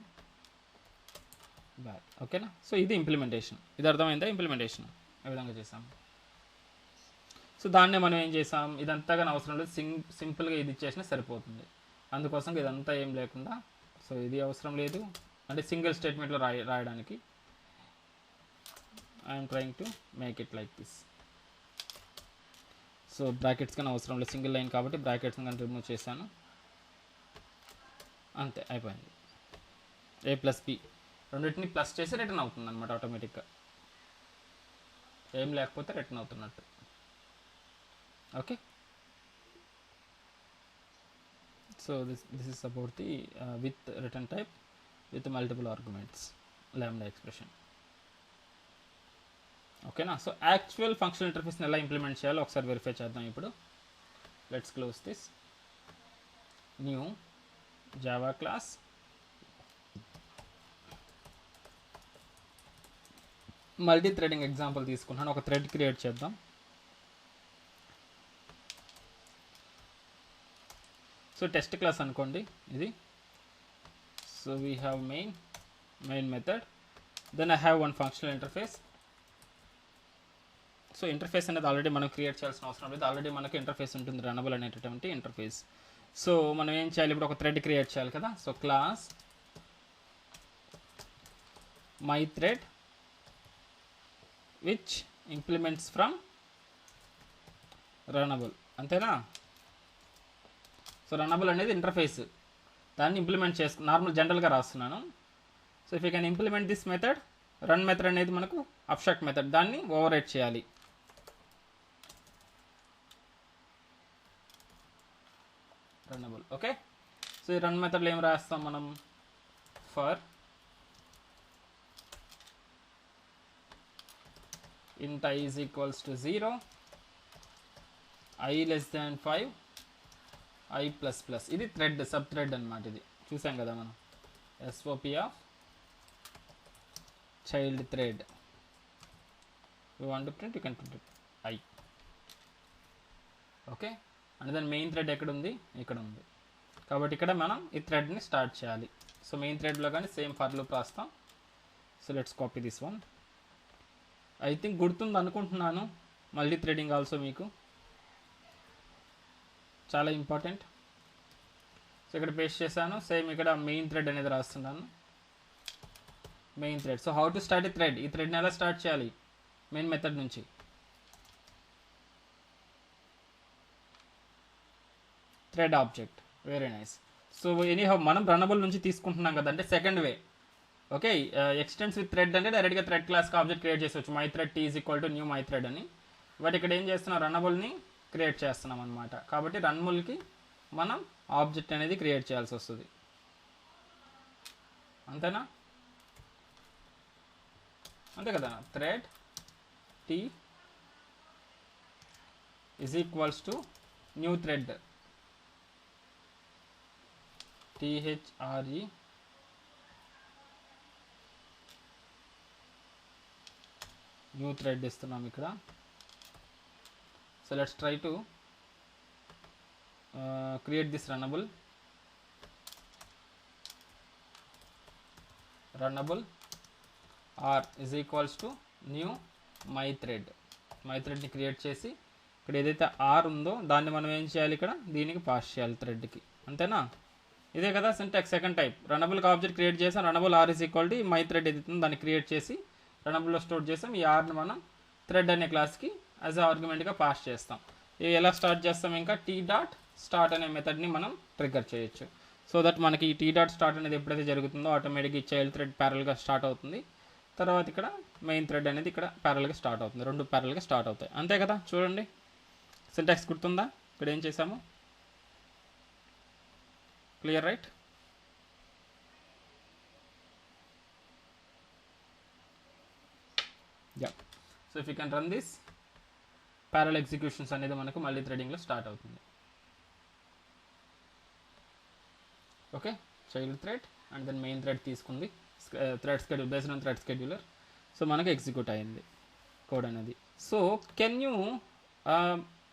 వాల్యూ. ఓకేనా. సో ఇది ఇంప్లిమెంటేషన్. ఇది అర్థమైందా? ఇంప్లిమెంటేషన్ ఏ విధంగా చేసాం. సో దాన్నే మనం ఏం చేసాం? ఇదంతా కానీ అవసరం లేదు, సింపుల్గా ఇది ఇచ్చేసినా సరిపోతుంది. అందుకోసం ఇదంతా ఏం లేకుండా, సో ఇది అవసరం లేదు అంటే సింగిల్ స్టేట్మెంట్లో రాయడానికి I am trying to make it like this. So brackets కానీ అవసరం లేదు, సింగిల్ లైన్ కాబట్టి బ్రాకెట్స్ కానీ రిమూవ్ చేశాను, అంతే అయిపోయింది. a ప్లస్ b రెండింటిని ప్లస్ చేసి రిటర్న్ అవుతుంది అనమాట ఆటోమేటిక్గా, ఏం లేకపోతే రిటర్న్ అవుతున్నట్టు. Okay, so this is about the with return type with multiple arguments lambda expression. ఓకేనా. సో యాక్చువల్ ఫంక్షనల్ ఇంటర్ఫేస్ని ఎలా ఇంప్లిమెంట్ చేయాలో ఒకసారి వెరిఫై చేద్దాం. ఇప్పుడు let's close this, new Java class, multi threading example తీసుకున్నాను. ఒక థ్రెడ్ క్రియేట్ చేద్దాం. సో టెస్ట్ క్లాస్ అనుకోండి ఇది. So we have main method, then I have one functional interface. So interface అనేది ఆల్రెడీ మనం క్రియేట్ చేయాల్సిన అవసరం లేదు, ఆల్రెడీ మనకు ఇంటర్ఫేస్ ఉంటుంది రనబుల్ అనేటటువంటి ఇంటర్ఫేస్. సో మనం ఏం చేయాలి, ఇప్పుడు ఒక థ్రెడ్ క్రియేట్ చేయాలి కదా. So class my thread which implements from runnable, అంతేనా. సో రనబుల్ అనేది ఇంటర్ఫేస్, దాన్ని ఇంప్లిమెంట్ నార్మల్ జనరల్గా రాస్తున్నాను. So if you can implement this method, run method అనేది మనకు అబ్స్ట్రాక్ట్ మెథడ్, దాన్ని ఓవర్ రైట్ చేయాలి. రన్నబుల్. ఓకే, సో ఈ రన్ మెథడ్లో ఏం రాస్తాం మనం, for int I is equals to 0, I less than 5, I plus plus. ఇది థ్రెడ్, సబ్ థ్రెడ్ అనమాట. ఇది చూసాం కదా మనం, SOP of child thread. You want to print, you can print I. Okay, and then main thread ఎక్కడ ఉంది, ఇక్కడ ఉంది. కాబట్టి ఇక్కడ మనం ఈ థ్రెడ్ని స్టార్ట్ చేయాలి. సో మెయిన్ థ్రెడ్లో కానీ సేమ్ ఫర్ లూప్ రాస్తాం. So let's copy this one. I think గుర్తుంది అనుకుంటున్నాను, మల్టీ థ్రెడింగ్ ఆల్సో మీకు చాలా ఇంపార్టెంట్. సో ఇక్కడ పేస్ట్ చేశాను, సేమ్ ఇక్కడ మెయిన్ థ్రెడ్ అనేది రాస్తున్నాను, main thread. So how to start ఈ థ్రెడ్, ఈ థ్రెడ్ని ఎలా స్టార్ట్ చేయాలి, మెయిన్ మెథడ్ నుంచి. Thread object, very nice. So anyhow మనం రనబుల్ నుంచి తీసుకుంటున్నాం కదా, అంటే second way. Okay, extends with thread అంటే డైరెక్ట్గా థ్రెడ్ క్లాస్కి ఆబ్జెక్ట్ క్రియేట్ చేసేవచ్చు, my thread t is equal to new my thread అని. బట్ ఇక్కడ ఏం చేస్తున్నాం, రనబుల్ని క్రియేట్ చేస్తున్నాం అనమాట. కాబట్టి రన్బుల్కి మనం ఆబ్జెక్ట్ అనేది క్రియేట్ చేయాల్సి వస్తుంది, అంతేనా, అంతే కదా. Thread t is equals to new thread, THRE new thread ఇస్తున్నాం ఇక్కడ. So let's try to create this runnable. Runnable r is equals to new my thread. My థ్రెడ్ని క్రియేట్ చేసి ఇక్కడ ఏదైతే ఆర్ ఉందో దాన్ని మనం ఏం చేయాలి, ఇక్కడ దీనికి పాస్ చేయాలి థ్రెడ్కి, అంతేనా. ఇదే కదా సింటాక్స్. సెకండ్ టైప్, రనబుల్కి ఆబ్జెక్ట్ క్రియేట్ చేసాం, runnable r is equal to my thread ఏదైతుందో దాన్ని క్రియేట్ చేసి రనబుల్లో స్టోర్ చేసాం. ఈ ఆర్ని మనం థ్రెడ్ అనే క్లాస్కి యాజ్ ఆర్గ్యుమెంట్గా పాస్ చేస్తాం. ఇది ఎలా స్టార్ట్ చేస్తాం, ఇంకా టీ డాట్ స్టార్ట్ అనే మెథడ్ని మనం ట్రిగ్గర్ చేయొచ్చు. సో దట్ మనకి ఈ టీ డాట్ స్టార్ట్ అనేది ఎప్పుడైతే జరుగుతుందో ఆటోమేటిక్గా ఈ చైల్డ్ థ్రెడ్ ప్యారల్గా స్టార్ట్ అవుతుంది. తర్వాత ఇక్కడ మెయిన్ థ్రెడ్ అనేది ఇక్కడ ప్యారల్గా స్టార్ట్ అవుతుంది, రెండు ప్యారల్గా స్టార్ట్ అవుతాయి, అంతే కదా. చూడండి సింటాక్స్ గుర్తుందా, ఇక్కడ ఏం చేసాము, clear right. Yeah, so if you can run this, parallel executions అనేది మనకు మళ్ళీ థ్రెడింగ్లో స్టార్ట్ అవుతుంది. Okay, child thread and then main thread తీసుకుంది, thread schedule based on thread scheduler. So మనకు ఎగ్జిక్యూట్ అయింది కోడ్ అనేది. So can you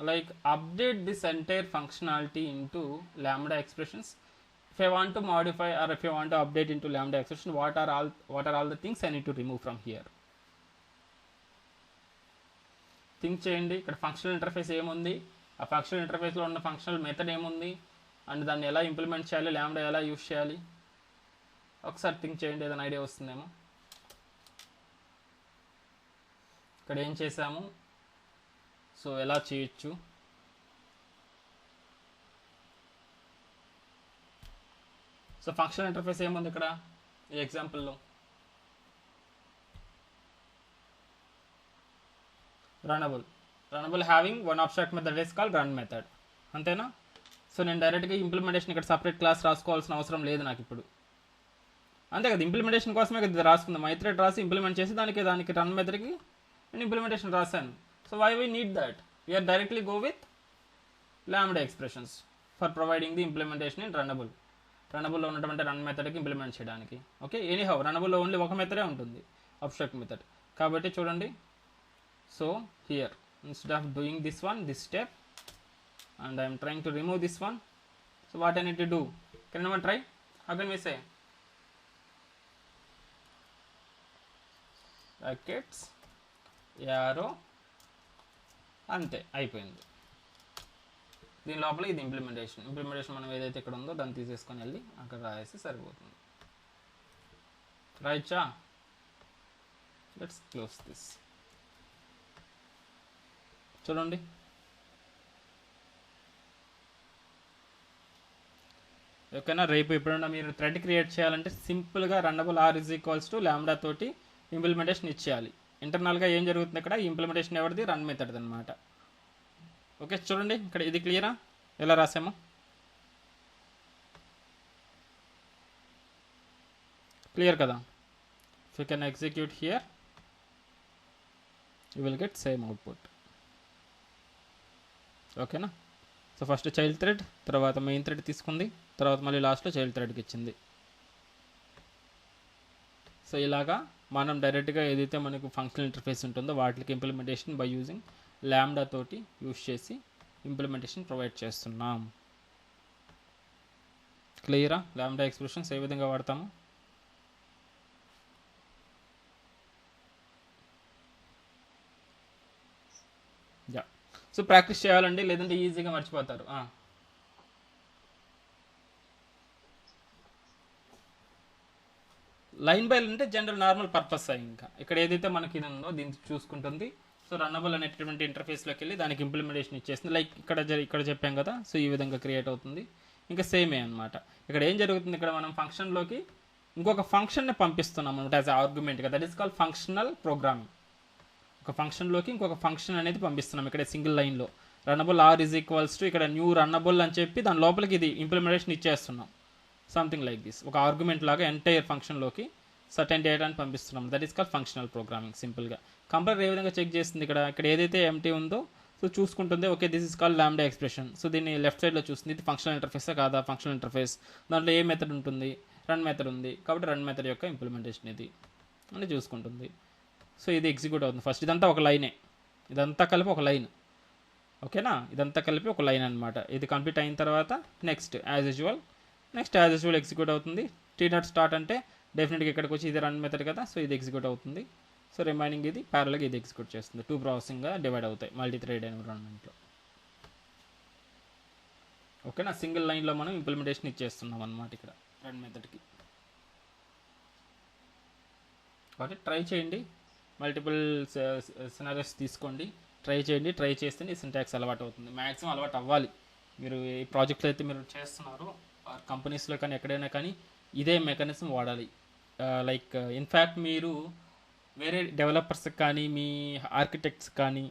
like update this entire functionality into lambda expressions? If I want to modify or if I want to update into lambda expression, what are all the things I need to remove from here? Think చేయండి. ఇక్కడ functional interface ఏముంది, ఆ functional ఇంటర్ఫేస్లో ఉన్న functional method ఏముంది, and దాన్ని ఎలా implement చేయాలి, ల్యాండా ఎలా యూస్ చేయాలి, ఒకసారి థింక్ చేయండి, ఏదైనా ఐడియా వస్తుందేమో. ఇక్కడ ఏం చేసాము, సో ఎలా చేయొచ్చు, సో ఫంక్షనల్ ఇంటర్ఫేస్ ఏముంది ఇక్కడ ఈ ఎగ్జాంపుల్లో, runnable having one abstract method is called run method, అంతేనా. సో నేను డైరెక్ట్గా ఇంప్లిమెంటేషన్ ఇక్కడ సపరేట్ క్లాస్ రాసుకోవాల్సిన అవసరం లేదు నాకు ఇప్పుడు, అంతే కదా. ఇంప్లిమెంటేషన్ కోసమే కదా రాసుకుందాం, మై థ్రెడ్ రాసి ఇంప్లిమెంట్ చేసి దానికి రన్ మెథడ్కి నేను ఇంప్లిమెంటేషన్ రాశాను. So why we need that, we are directly go with lambda expressions for providing the implementation in runnable. రన్నబుల్లో ఉన్నటువంటి రన్ మెథడ్కి ఇంప్లిమెంట్ చేయడానికి. ఓకే, ఎనీహౌ రన్నబుల్లో ఓన్లీ ఒక మెథడే ఉంటుంది, అబ్స్ట్రాక్ట్ మెథడ్. కాబట్టి చూడండి, so here instead of doing this one, this step, and I'm trying to remove this one. So what I need to do, can anyone try, how can we say, brackets arrow అంతే అయిపోయింది. దీని లోపల ఇది implementation మనం ఏదైతే ఇక్కడ ఉందో దాన్ని తీసేసుకొని వెళ్ళి అక్కడ రాయేసి సరిపోతుంది. రైచా, లెట్స్ క్లోజ్ దిస్. చూడండి, ఓకేనా. రేపు ఎప్పుడన్నా మీరు థ్రెడ్ క్రియేట్ చేయాలంటే సింపుల్గా runnable r is equals to lambda తోటి ఇంప్లిమెంటేషన్ ఇచ్చేయాలి. ఇంటర్నల్గా ఏం జరుగుతుంది ఇక్కడ, ఇంప్లిమెంటేషన్ ఎవరిది, రన్ మెథడ్ అనమాట. ఓకే, చూడండి ఇక్కడ ఇది క్లియరా, ఎలా రాసాము. క్లియర్ కదా. If you can execute here you will get same output. ఓకేనా. సో ఫస్ట్ చైల్డ్ థ్రెడ్, తర్వాత మెయిన్ థ్రెడ్ తీసుకుంది, తర్వాత మళ్ళీ లాస్ట్లో చైల్డ్ థ్రెడ్కి ఇచ్చింది. సో ఇలాగా మనం డైరెక్ట్గా ఏదైతే మనకు ఫంక్షనల్ ఇంటర్ఫేస్ ఉంటుందో వాటికి ఇంప్లిమెంటేషన్ బై యూజింగ్ లాంబ్డా తోటి యూజ్ చేసి ఇంప్లిమెంటేషన్ ప్రొవైడ్ చేస్తున్నాం. క్లియరా. లాంబ్డా ఎక్స్ప్రెషన్స్ ఏ విధంగా వాడతాము. యా, సో ప్రాక్టీస్ చేయాలండి, లేదంటే ఈజీగా మర్చిపోతారు. లైన్ బై అంటే జనరల్ నార్మల్ పర్పస్. ఇంకా ఇక్కడ ఏదైతే మనకి ఇది ఉందో దీన్ని చూసుకుంటుంది. సో రన్నబుల్ అనేటటువంటి ఇంటర్ఫేస్లోకి వెళ్ళి దానికి ఇంప్లిమెంటేషన్ ఇచ్చేస్తుంది. లైక్ ఇక్కడ చెప్పాం కదా, సో ఈ విధంగా క్రియేట్ అవుతుంది. ఇంకా సేమే అనమాట. ఇక్కడ ఏం జరుగుతుంది, ఇక్కడ మనం ఫంక్షన్లోకి ఇంకొక ఫంక్షన్ని పంపిస్తున్నాం అనమాట యాజ్ ఆర్గ్యుమెంట్గా. That is called functional programming. ఒక ఫంక్షన్లోకి ఇంకొక ఫంక్షన్ అనేది పంపిస్తున్నాం. ఇక్కడ సింగిల్ లైన్లో runnable r is equals to ఇక్కడ న్యూ రన్నబుల్ అని చెప్పి దాని లోపలికి ఇది ఇంప్లిమెంటేషన్ ఇచ్చేస్తున్నాం. Something like this. ఒక ఆర్గ్యుమెంట్ లాగా ఎంటైర్ ఫంక్షన్లోకి సర్టెన్ డేటాని పంపిస్తున్నాం. That is called functional programming. సింపుల్గా కంపైలర్ ఏ విధంగా చెక్ చేస్తుంది, ఇక్కడ ఏదైతే ఎంటీ ఉందో సో చూసుకుంటుంది. Okay, this is called lambda expression. So దీన్ని లెఫ్ట్ సైడ్లో చూస్తుంది, ఇది ఫంక్షనల్ ఇంటర్ఫేసా కాదా, ఫంక్షనల్ ఇంటర్ఫేస్. దాంట్లో ఏ మెథడ్ ఉంటుంది, రన్ మెథడ్ ఉంది కాబట్టి రన్ మెథడ్ యొక్క ఇంప్లిమెంటేషన్ ఇది అని చూసుకుంటుంది. సో ఇది ఎగ్జిక్యూట్ అవుతుంది. ఫస్ట్ ఇదంతా ఒక లైనే, ఇదంతా కలిపి ఒక లైన్. ఓకేనా, ఇదంతా కలిపి ఒక లైన్ అనమాట. ఇది కంప్లీట్ అయిన తర్వాత నెక్స్ట్ యాజ్ యూజువల్ ఎగ్జిక్యూట్ అవుతుంది. టీ.నాట్ స్టార్ట్ అంటే డెఫినెట్గా ఇక్కడికి వచ్చి ఇది రన్ మెథడ్ కదా, సో ఇది ఎగ్జిక్యూట్ అవుతుంది. సో రిమైనింగ్ ఇది ప్యారల్గా ఇది ఎగ్జిక్యూట్ చేస్తుంది. 2 ప్రాసెసింగ్గా డివైడ్ అవుతాయి మల్టీ థ్రెడ్ ఎన్విరాన్మెంట్లో. ఓకేనా, సింగిల్ లైన్లో మనం ఇంప్లిమెంటేషన్ ఇచ్చేస్తున్నాం అనమాట ఇక్కడ రన్ మెథడ్కి. కాబట్టి ట్రై చేయండి, మల్టిపుల్ సినారియోస్ తీసుకోండి, ట్రై చేయండి. ట్రై చేస్తే ఈ సింటాక్స్ అలవాటు అవుతుంది. మ్యాక్సిమం అలవాటు అవ్వాలి. మీరు ఏ ప్రాజెక్టులు అయితే మీరు చేస్తున్నారో కంపెనీస్లో కానీ ఎక్కడైనా కానీ ఇదే మెకానిజం వాడాలి. లైక్ ఇన్ఫ్యాక్ట్ మీరు వేరే డెవలపర్స్కి కానీ మీ ఆర్కిటెక్ట్స్ కానీ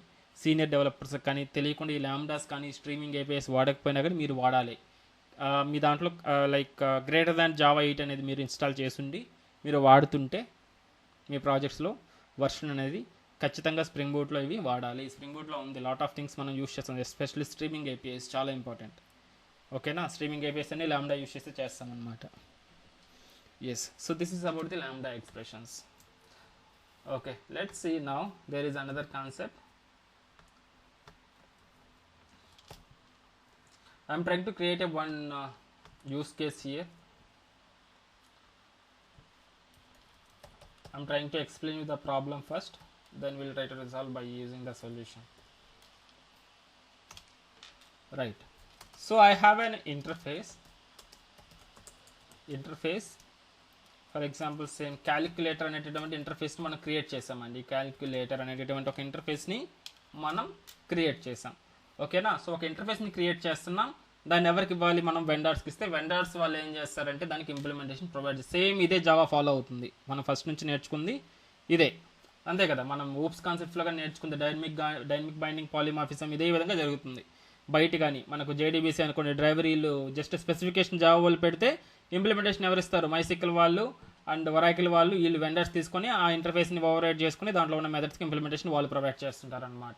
సీనియర్ డెవలపర్స్కి కానీ తెలియకుండా ఈ ల్యాంబ్డాస్ కానీ స్ట్రీమింగ్ ఏపీఎస్ వాడకపోయినా కానీ మీరు వాడాలి. మీ దాంట్లో లైక్ గ్రేటర్ దాన్ జావా 8 అనేది మీరు ఇన్స్టాల్ చేసుండి మీరు వాడుతుంటే మీ ప్రాజెక్ట్స్లో వర్షన్ అనేది ఖచ్చితంగా స్ప్రింగ్ బూట్లో ఇవి వాడాలి. స్ప్రింగ్ బూట్లో ఉంది లాట్ ఆఫ్ థింగ్స్ మనం యూస్ చేస్తాం, ఎస్పెషల్లీ స్ట్రీమింగ్ ఏపీఎస్ చాలా ఇంపార్టెంట్. ఓకేనా, స్ట్రీమింగ్ ఏపీఎస్ అని లాంబ్డా యూస్ చేస్తే చేస్తామన్నమాట. Yes, so this is about the lambda expressions. Okay, let's see now. There is another concept. I am trying to create one use case here. I am trying to explain you the problem first, then we will try to resolve by using the solution. Right, so I have an interface. For example same calculator అనేటటువంటి ఇంటర్ఫేస్ని మనం create చేసామండి. Calculator అనేటటువంటి ఒక ఇంటర్ఫేస్ని మనం create చేసాం. ఓకేనా, so ఒక ఇంటర్ఫేస్ని create చేస్తున్నాం. దాన్ని ఎవరికి ఇవ్వాలి, మనం వెండర్స్కి ఇస్తే వెండర్స్ వాళ్ళు ఏం చేస్తారంటే దానికి ఇంప్లిమెంటేషన్ ప్రొవైడ్ చేస్తారు. సేమ్ ఇదే జావా ఫాలో అవుతుంది. మనం ఫస్ట్ నుంచి నేర్చుకుంది ఇదే, అంతే కదా. మనం ఊప్స్ కాన్సెప్ట్స్లో నేర్చుకుంది డైనమిక్ బైండింగ్, పాలిమార్ఫిజం, ఇదే విధంగా జరుగుతుంది. బయట కానీ మనకు జేడీబీసీ అనుకోండి, డ్రైవరీలు జస్ట్ స్పెసిఫికేషన్ జావా వాళ్ళు పెడితే ఇంప్లిమెంటేషన్ ఎవరు ఇస్తారు, మైసికల్ వాళ్ళు అండ్ ఒరాకిల్ వాళ్ళు, వీళ్ళు వెండర్స్ తీసుకొని ఆ ఇంటర్ఫేస్ని ఓవర్రైడ్ చేసుకుని దాంట్లో ఉన్న మెథడ్స్కి ఇంప్లిమెంటేషన్ వాళ్ళు ప్రొవైడ్ చేస్తుంటారు అనమాట.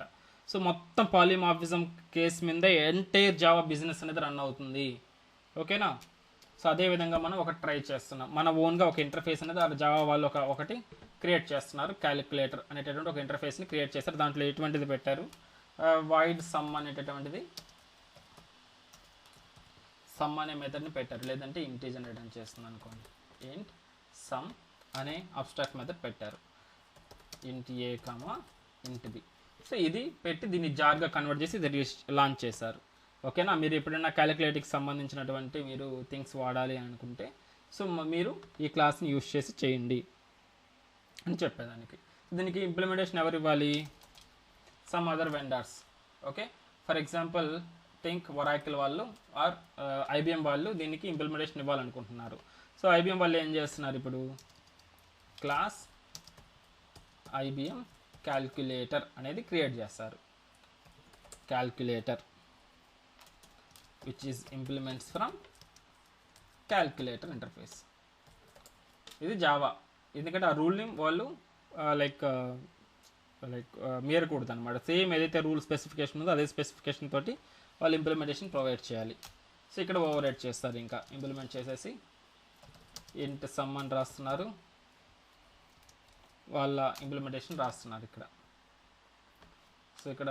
సో మొత్తం పాలిమార్ఫిజం కేసు మీద ఎంటైర్ జావా బిజినెస్ అనేది రన్ అవుతుంది. ఓకేనా, సో అదేవిధంగా మనం ఒకటి ట్రై చేస్తున్నాం. మన ఓన్గా ఒక ఇంటర్ఫేస్ అనేది ఆ జావా వాళ్ళు ఒకటి క్రియేట్ చేస్తున్నారు. క్యాలిక్యులేటర్ అనేటటువంటి ఒక ఇంటర్ఫేస్ని క్రియేట్ చేస్తారు. దాంట్లో ఎటువంటిది పెట్టారు, వాయిడ్ సమ్ అనేటటువంటిది, సమ్ అనే మెథడ్ని పెట్టారు. లేదంటే ఇంటీజర్ రిటర్న్ చేస్తుంది అనుకోండి, ఇంట్ సమ్ అనే అబ్స్ట్రాక్ట్ మెథడ్ పెట్టారు. ఇంట్ a comma int B. So ఇది పెట్టి దీన్ని జార్గా కన్వర్ట్ చేసి ఇది లాంచ్ చేశారు. ఓకేనా, మీరు ఎప్పుడైనా క్యాలిక్యులేటర్కి సంబంధించినటువంటి మీరు థింగ్స్ వాడాలి అనుకుంటే సో మీరు ఈ క్లాస్ని యూస్ చేసి చేయండి అని చెప్పేదానికి. దీనికి ఇంప్లిమెంటేషన్ ఎవరు ఇవ్వాలి? Some other vendors. Okay, for example think Oracle వాళ్ళు ఆర్ ఐబిఎం వాళ్ళు దీనికి ఇంప్లిమెంటేషన్ ఇవ్వాలనుకుంటున్నారు. సో ఐబిఎం వాళ్ళు ఏం చేస్తున్నారు, ఇప్పుడు క్లాస్ ఐబిఎం క్యాల్కులేటర్ అనేది క్రియేట్ చేస్తారు. Calculator which is implements from calculator interface. ఇది జావా, ఎందుకంటే ఆ రూల్ని వాళ్ళు లైక్ మీరకూడదు అనమాట. సేమ్ ఏదైతే రూల్ స్పెసిఫికేషన్ ఉందో అదే స్పెసిఫికేషన్ తోటి వాళ్ళు ఇంప్లిమెంటేషన్ ప్రొవైడ్ చేయాలి. సో ఇక్కడ ఓవర్ రైట్ చేస్తారు, ఇంకా ఇంప్లిమెంట్ చేసేసి ఇంట్ సమ్ అని రాస్తున్నారు, వాళ్ళ ఇంప్లిమెంటేషన్ రాస్తున్నారు ఇక్కడ. సో ఇక్కడ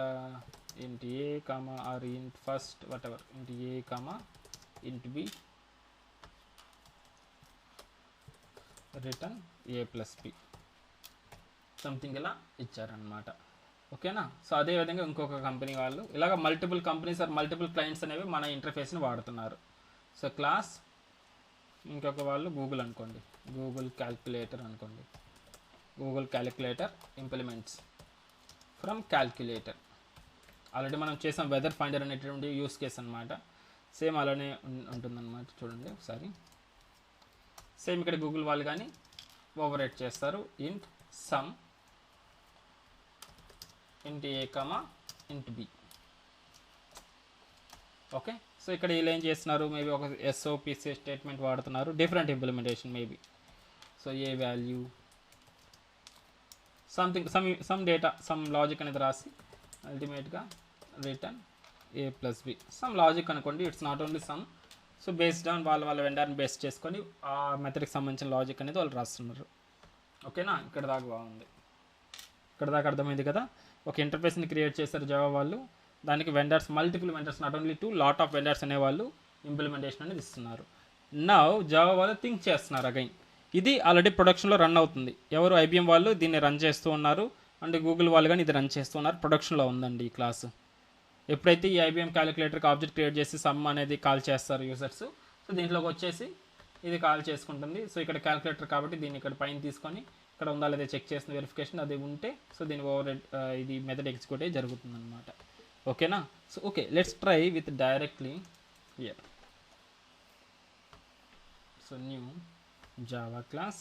int a comma or int first whatever int a comma int b return a plus b something ఇలా ఇచ్చారనమాట. ఓకేనా, సో అదేవిధంగా ఇంకొక కంపెనీ వాళ్ళు ఇలాగ multiple companies or multiple clients అనేవి మన ఇంటర్ఫేస్ని వాడుతున్నారు. సో క్లాస్ ఇంకొక వాళ్ళు గూగుల్ అనుకోండి, గూగుల్ క్యాల్కులేటర్ అనుకోండి, Google calculator implements from calculator. Already మనం చేసాం వెదర్ ఫైండర్ అనేటువంటి యూస్ కేస్ అనమాట. సేమ్ అలానే ఉంటుందన్నమాట. చూడండి ఒకసారి, సేమ్ ఇక్కడ గూగుల్ వాళ్ళు కానీ ఓవర్ రైట్ చేస్తారు int sum int a comma int b. Okay, so ఇక్కడ వీళ్ళు ఏం చేస్తున్నారు, మేబీ ఒక ఎస్ఓపిసి స్టేట్మెంట్ వాడుతున్నారు, different implementation maybe. So a value something some data some logic అనేది రాసి అల్టిమేట్గా return a plus b some logic అనుకోండి. It's not only sum. So based on వాళ్ళ వెండర్ని బేస్ చేసుకొని ఆ మెథడ్కి సంబంధించిన లాజిక్ అనేది వాళ్ళు రాస్తున్నారు. ఓకేనా, ఇక్కడ దాకా బాగుంది, ఇక్కడ దాకా అర్థమైంది కదా. ఒక ఇంటర్ఫేస్ని క్రియేట్ చేశారు జావా వాళ్ళు, దానికి vendors multiple vendors not only two lot of vendors అనేవాళ్ళు ఇంప్లిమెంటేషన్ అనేది ఇస్తున్నారు. నౌ జావా వాళ్ళు థింక్ చేస్తున్నారు అగైన్. ఇది ఆల్రెడీ ప్రొడక్షన్లో రన్ అవుతుంది. ఎవరు ఐబిఎం వాళ్ళు దీన్ని రన్ చేస్తూ ఉన్నారు అండ్ గూగుల్ వాళ్ళు కానీ ఇది రన్ చేస్తూ ఉన్నారు. ప్రొడక్షన్లో ఉందండి ఈ క్లాస్. ఎప్పుడైతే ఈ ఐబిఎం క్యాలిక్యులేటర్కి ఆబ్జెక్ట్ క్రియేట్ చేసి సమ్ అనేది కాల్ చేస్తారు యూజర్స్, సో దీంట్లోకి వచ్చేసి ఇది కాల్ చేసుకుంటుంది. సో ఇక్కడ క్యాలిక్యులేటర్ కాబట్టి దీన్ని ఇక్కడ పైన తీసుకొని ఇక్కడ ఉందా లేదా చెక్ చేసిన వెరిఫికేషన్ అది ఉంటే సో దీని ఓవర్ ఇది మెథడ్ ఎగ్జిక్యూట్ అయ్యి జరుగుతుంది అనమాట. ఓకేనా, so okay let's try with directly here. So new Java class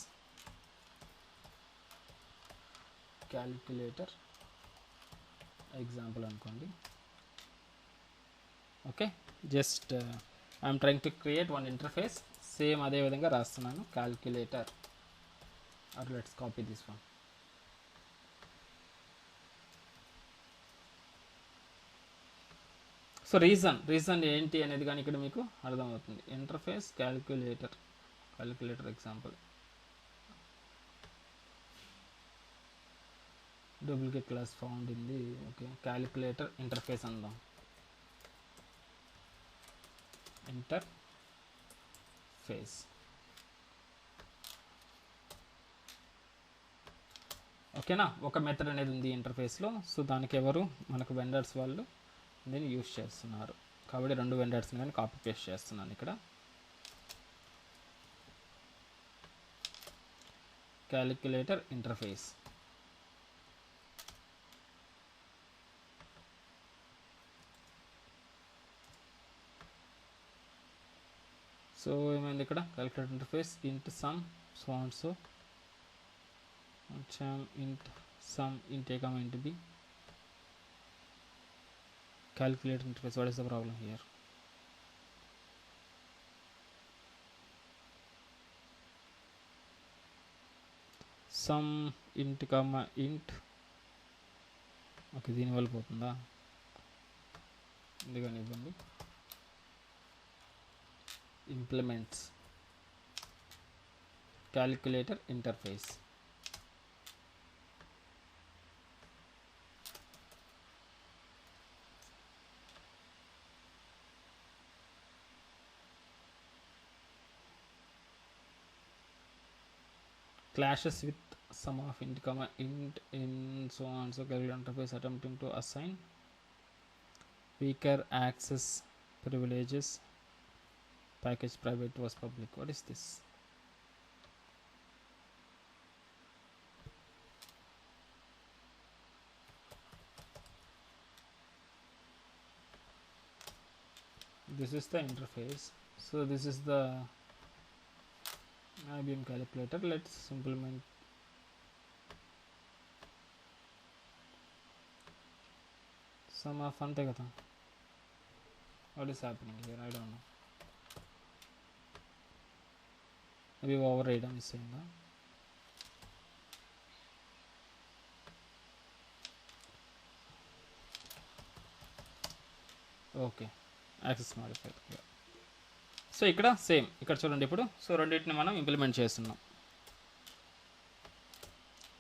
calculator example అనుకోండి. Okay, just I'm trying to create one interface. Same అదే విధంగా రాస్తున్నాను calculator, or let's copy this one. So reason ఏంటి అనేది కానీ ఇక్కడ మీకు అర్థమవుతుంది. Interface calculator example, duplicate class found in the okay calculator interface అందాం. ఇంటర్ఫేస్ ఓకేనా, ఒక మెథడ్ అనేది ఉంది ఇంటర్ఫేస్లో. సో దానికి ఎవరు మనకు వెండర్స్ వాళ్ళు దీన్ని యూస్ చేస్తున్నారు కాబట్టి రెండు వెండర్స్ని కానీ కాపీ పేస్ట్ చేస్తున్నాను ఇక్కడ. Calculator interface. సో ఏమైంది ఇక్కడ క్యాలిక్యులేటర్ ఇంటర్ఫేస్ ఇంట్ some so and so int sum int a comma int b calculate interface. What is the problem here? Sum int comma int. Okay దీనివల్ల పోతుందా, ఎందుకని ఇవ్వండి. Implements calculator interface. clashes with some of int comma int in so on so calculator interface attempting to assign weaker access privileges package private was public. What is this? This is the interface. So this is the IBM calculator. Let's implement some of ante kada. What is happening here? I don't know. Maybe override is saying that. Okay, access modifier. So ఇక్కడ same ఇక్కడ చూడండి ఇప్పుడు. So రెండింటిని మనం implement చేస్తున్నాం.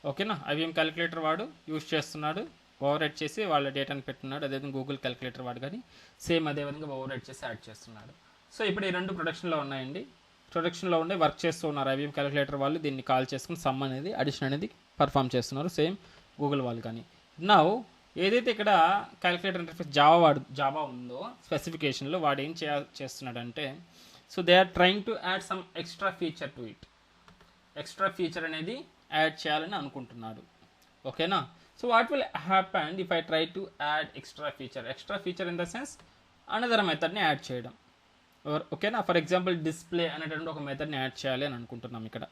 ఓకేనా, IBM calculator వాడు use చేస్తున్నాడు, ఓవర్రైడ్ చేసి వాళ్ళ డేటాని పెట్టున్నాడు. అదేవిధంగా గూగుల్ క్యాలిక్యులేటర్ వాడు కానీ సేమ్ అదేవిధంగా ఓవర్రైడ్ చేసి యాడ్ చేస్తున్నాడు. సో ఇప్పుడు ఈ రెండు ప్రొడక్షన్లో ఉన్నాయండి. ప్రొడక్షన్లో ఉండే వర్క్ చేస్తూ ఉన్నారు ఐబిఎం క్యాలిక్యులేటర్ వాళ్ళు. దీన్ని కాల్ చేసుకుని సమ్ అనేది అడిషన్ అనేది పర్ఫామ్ చేస్తున్నారు, సేమ్ గూగుల్ వాళ్ళు కానీ. నౌ ఏదైతే ఇక్కడ క్యాలిక్యులేటర్ ఇంటర్ఫేస్ జావా ఉందో స్పెసిఫికేషన్లో వాడు ఏం చేస్తున్నాడంటే, so they are trying to add some extra feature to it. Extra feature అనేది యాడ్ చేయాలని అనుకుంటున్నాడు. ఓకేనా, so what will happen if I try to add extra feature. Extra feature in the sense another మెథడ్ని add చేయడం. ఓకేనా, for example display అనేటువంటి ఒక మెథడ్ని add చేయాలి అని అనుకుంటున్నాం ఇక్కడ.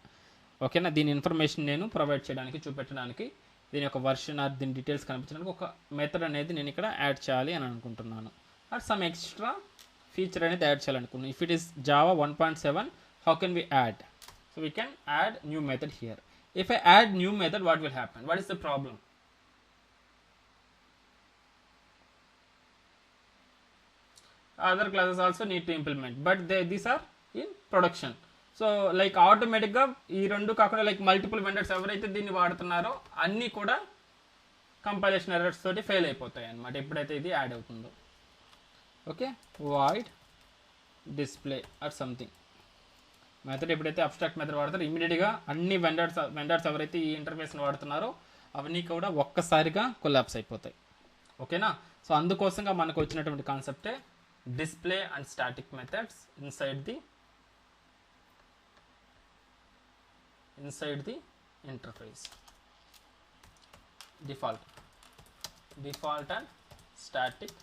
ఓకేనా, దీని ఇన్ఫర్మేషన్ నేను ప్రొవైడ్ చేయడానికి, చూపెట్టడానికి, దీని యొక్క వర్షన్ ఆర్ దీని డీటెయిల్స్ కనిపించడానికి ఒక మెథడ్ అనేది నేను ఇక్కడ యాడ్ చేయాలి అని అనుకుంటున్నాను. ఆర్ సమ్ ఎక్స్ట్రా ఫీచర్ అనేది యాడ్ చేయాలనుకున్నాను. If it is Java 1.7, how can we add? So we can add new method here. If I add new method, what will happen? What is the problem? Other classes also need to implement, but these are in production. So like ఆటోమేటిక్గా ఈ రెండు కాకుండా like multiple vendors ఎవరైతే దీన్ని వాడుతున్నారో అన్నీ కూడా compilation errors తోటి fail అయిపోతాయి అన్నమాట ఎప్పుడైతే ఇది యాడ్ అవుతుందో. Okay, void display or something method ఎప్పుడైతే అబ్స్ట్రాక్ట్ మెథడ్ వాడతారో ఇమీడియట్గా అన్ని వెండర్స్ ఎవరైతే ఈ ఇంటర్ఫేస్ని వాడుతున్నారో అవన్నీ కూడా ఒక్కసారిగా కొలాప్స్ అయిపోతాయి. ఓకేనా, సో అందుకోసంగా మనకు వచ్చినటువంటి కాన్సెప్టే display and static methods inside the interface. Default and static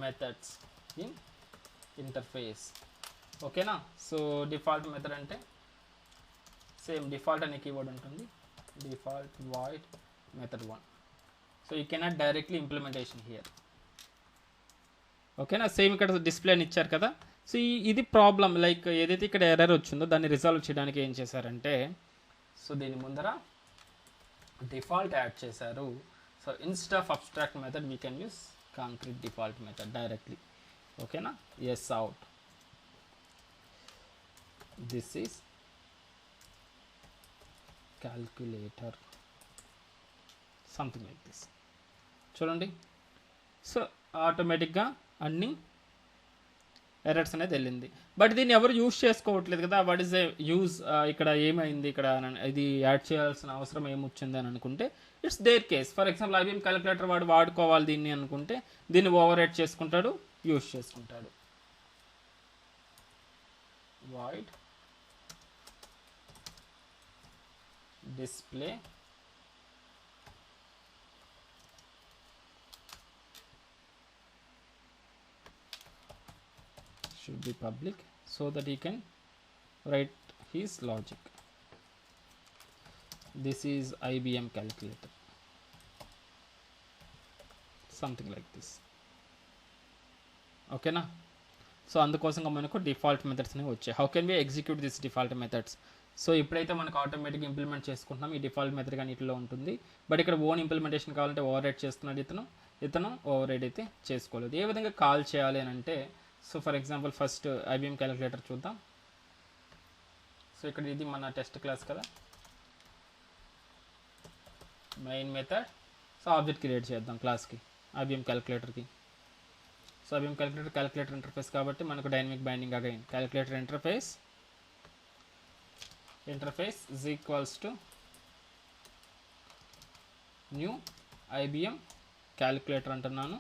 methods in interface. ఓకేనా, సో డిఫాల్ట్ మెథడ్ అంటే సేమ్ డిఫాల్ట్ అనే కీవర్డ్ ఉంటుంది, default void method 1. So you cannot directly implementation here. ఓకేనా, సేమ్ ఇక్కడ డిస్ప్లే అని ఇచ్చారు కదా. సో ఇది ప్రాబ్లం, లైక్ ఏదైతే ఇక్కడ ఎర్రర్ వచ్చిందో దాన్ని రిజాల్వ్ చేయడానికి ఏం చేశారంటే, సో దీని ముందర డిఫాల్ట్ యాడ్ చేశారు. So instead of abstract method we can use concrete default method directly. ఓకేనా, s out, this is calculator, something like this. చూడండి, సో ఆటోమేటిక్గా అన్ని ఎర్రర్స్ అనేది వెళ్ళింది. బట్ దీన్ని ఎవరు యూజ్ చేసుకోవట్లేదు కదా. What is a use? ఇక్కడ ఏమైంది, ఇక్కడ ఇది యాడ్ చేయాల్సిన అవసరం ఏమొచ్చింది అని అనుకుంటే it's their case. For example IBM calculator వాడుకోవాలి దీన్ని అనుకుంటే దీన్ని ఓవర్ రైట్ చేసుకుంటాడు, యూజ్ చేసుకుంటాడు. Void display should be public so that he can write his logic. This is IBM calculator, something like this. Okay na, so అందుకోసంగా మనకు default methods అనేవి వచ్చాయి. How can we execute this default methods? So ఇప్పుడైతే మనకు ఆటోమేటిక్గా implement చేసుకుంటున్నాం, ఈ default method కానీ ఇట్లా ఉంటుంది. బట్ ఇక్కడ ఓన్ ఇంప్లిమెంటేషన్ కావాలంటే ఓవర్ రైడ్ చేస్తున్నాడు ఇతను ఓవర్ రైడ్ అయితే చేసుకోలేదు. ఏ విధంగా కాల్ చేయాలి అని అంటే, so for example first IBM calculator చూద్దాం. సో ఇక్కడ ఇది మన టెస్ట్ క్లాస్ కదా, main method. So object create చేద్దాం క్లాస్కి, ఐబిఎం క్యాలిక్యులేటర్కి. సో ఐబిఎం క్యాలిక్యులేటర్ ఇంటర్ఫేస్ కాబట్టి మనకు dynamic binding again calculator interface interface is equals to new IBM calculator అంటున్నాను.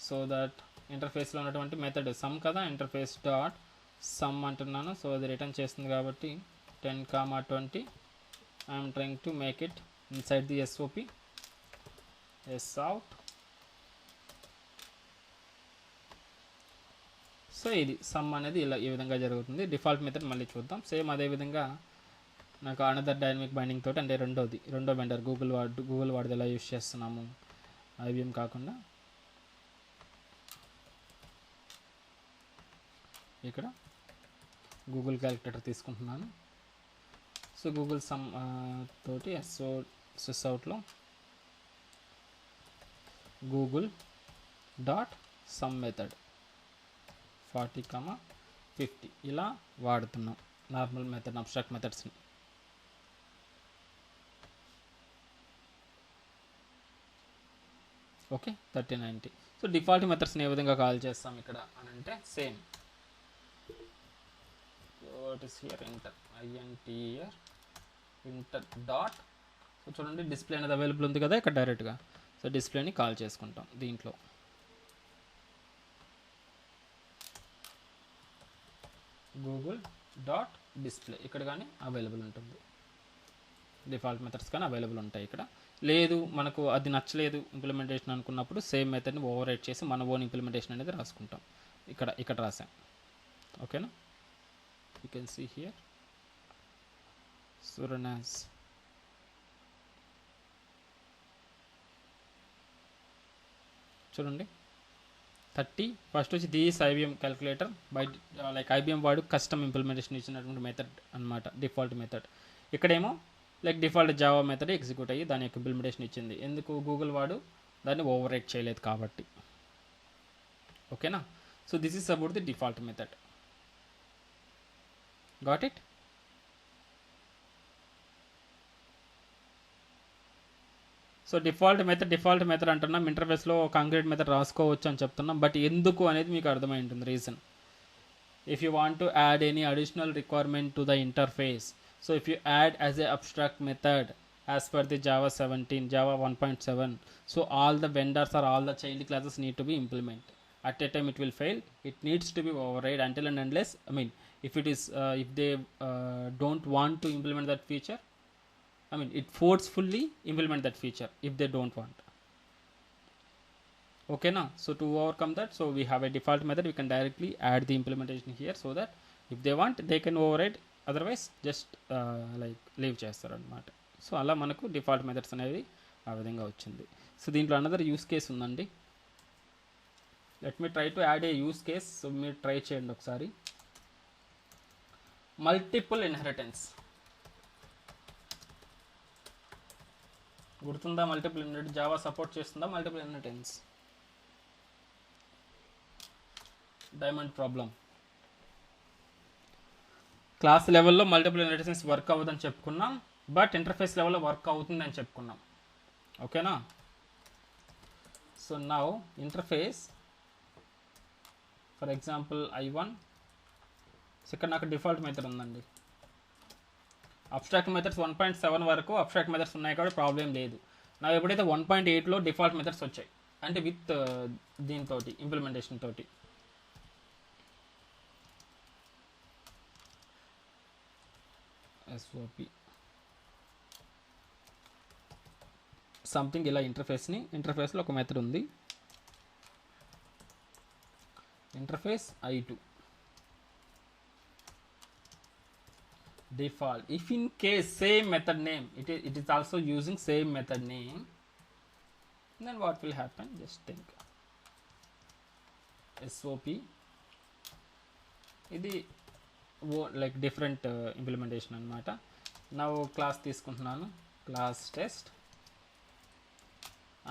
సో దట్ ఇంటర్ఫేస్లో ఉన్నటువంటి మెథడ్ సమ్ కదా, ఇంటర్ఫేస్ డాట్ సమ్ అంటున్నాను. సో అది రిటర్న్ చేస్తుంది కాబట్టి 10, 20 I'm trying to make it inside the SOP SOUT. So ఇది some అనేది ఇలా ఈ విధంగా జరుగుతుంది. డిఫాల్ట్ మెథడ్ మళ్ళీ చూద్దాం. సేమ్ అదేవిధంగా నాకు అనదర్ డైనమిక్ బైండింగ్ తోటి, అంటే రెండో వెండర్ గూగుల్ వాడిది ఎలా యూస్ చేస్తున్నాము IBM కాకుండా, ఇక్కడ గూగుల్ క్యాలిక్యులేటర్ తీసుకుంటున్నాను. సో గూగుల్ సమ్ తోటి SOUTలో గూగుల్ డాట్ సమ్ మెథడ్ 40, 50 ఇలా వాడుతున్నాం నార్మల్ మెథడ్ అబ్స్ట్రాక్ట్ మెథడ్స్ని. ఓకే 30, 90. సో డిఫాల్ట్ మెథడ్స్ని ఏ విధంగా కాల్ చేస్తాం ఇక్కడ అని అంటే same what is here inter dot. So చూడండి డిస్ప్లే అనేది అవైలబుల్ ఉంది కదా ఇక్కడ డైరెక్ట్గా. సో డిస్ప్లేని కాల్ చేసుకుంటాం దీంట్లో. గూగుల్ డాట్ డిస్ప్లే ఇక్కడ కానీ అవైలబుల్ ఉంటుంది, డిఫాల్ట్ మెథడ్స్ కానీ అవైలబుల్ ఉంటాయి ఇక్కడ. లేదు మనకు అది నచ్చలేదు ఇంప్లిమెంటేషన్ అనుకున్నప్పుడు సేమ్ మెథడ్ని ఓవర్ రైట్ చేసి మన ఓన్ ఇంప్లిమెంటేషన్ అనేది రాసుకుంటాం. ఇక్కడ రాసాం. ఓకేనా, యూ కెన్ సీ హియర్ సురనాస్. చూడండి 30 ఫస్ట్ వచ్చి this IBM calculator by like IBM వాడు కస్టమ్ ఇంప్లిమెంటేషన్ ఇచ్చినటువంటి మెథడ్ అనమాట, డిఫాల్ట్ మెథడ్. ఇక్కడేమో like default Java method execute అయ్యి దాని యొక్క ఇంప్లిమెంటేషన్ ఇచ్చింది. ఎందుకు గూగుల్ వాడు దాన్ని ఓవర్ రైట్ చేయలేదు కాబట్టి. ఓకేనా, so this is about the default method. Got it? So default method అంటున్నాం, ఇంటర్ఫేస్లో కాంక్రీట్ మెథడ్ రాసుకోవచ్చు అని చెప్తున్నాం. బట్ ఎందుకు అనేది మీకు అర్థమై ఉంటుంది reason. If you want to add any additional requirement to the interface, so if you add as a abstract method as per the Java 1.7, so all the vendors or all the child classes need to be implemented. At a time it will fail, it needs to be override until and unless, I mean, if it is if they don't want to implement that feature, I mean, it forcefully implement that feature if they don't want. Okay now, so to overcome that, so we have a default method, we can directly add the implementation here, so that if they want they can override, otherwise just like leave చేస్తారు అన్నమాట. So అలా మనకు default methods అనేవి ఆ విధంగా వచ్చింది. So దీంట్లో another use case ఉందండి. Let me try to add A use case. So మీరు ట్రై చేయండి ఒకసారి. మల్టిపుల్ ఇన్హెరిటెన్స్ గుర్తుందా? మల్టిపుల్ ఇన్హెరిటెన్స్ జావా సపోర్ట్ చేస్తుందా? Multiple inheritance diamond problem. Class లెవెల్లో మల్టిపుల్ ఇన్హెరిటెన్స్ వర్క్ అవ్వదని చెప్పుకున్నాం, బట్ ఇంటర్ఫేస్ లెవెల్లో వర్క్ అవుతుందని చెప్పుకున్నాం. ఓకేనా, so now interface for example I1. So ఇక్కడ నాకు డిఫాల్ట్ మెథడ్ ఉందండి. అబ్స్ట్రాక్ట్ మెథడ్స్ 1.7 వరకు అబ్స్ట్రాక్ట్ మెథడ్స్ ఉన్నాయి కాబట్టి ప్రాబ్లం లేదు. నాకు ఎప్పుడైతే 1.8లో డిఫాల్ట్ మెథడ్స్ వచ్చాయి, అంటే విత్ దీంతో ఇంప్లిమెంటేషన్ తోటి, SOP సంథింగ్ ఇలా ఇంటర్ఫేస్లో ఒక మెథడ్ ఉంది, interface I2 default. If in case same method name, it is also using same method name, then what will happen? Just think. SOP ఇది లైక్ డిఫరెంట్ ఇంప్లిమెంటేషన్ అనమాట. నా class తీసుకుంటున్నాను, class test.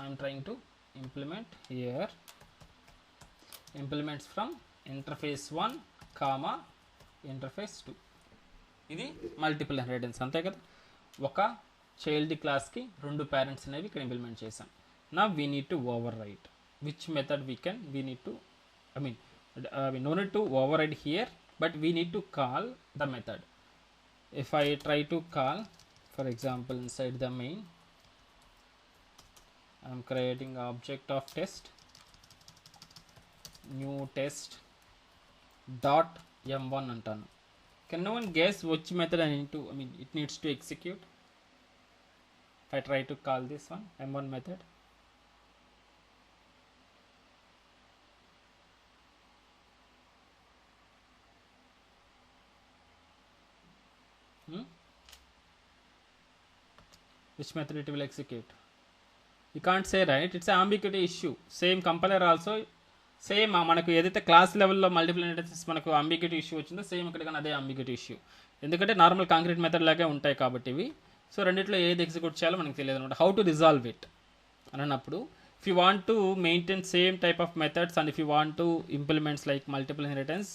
I'm trying to implement here implements from interface 1, interface 2. ఇది multiple inheritance అంతే కదా. ఒక child క్లాస్కి 2 parents అనేవి ఇక్కడ ఇంప్లిమెంట్ చేసాం. నా we need to over right which method we need to, I mean no need to override here, but we need to call the method. if I try to call, for example, inside the main I am creating object of test, new test dot m1 అంటాను. Can no one guess which method it needs to execute if I try to call this one m1 method? Which method it will execute? You can't say, right? It's an ambiguity issue. Same compiler also same మనకు ఏదైతే class లెవెల్లో multiple ఇంటెన్సెస్ మనకు ambiguity issue వచ్చిందో same ఇక్కడ కానీ అదే ambiguity issue. ఎందుకంటే normal concrete method లాగే ఉంటాయి కాబట్టి ఇవి. సో రెండిట్లో ఏది ఎగ్జిక్యూట్ చేయాలో మనకు తెలియదు అనమాట. హౌ టు రిజాల్వ్ ఇట్ అని అన్నప్పుడు if you want to maintain same type of methods and if you want to implements like multiple inheritance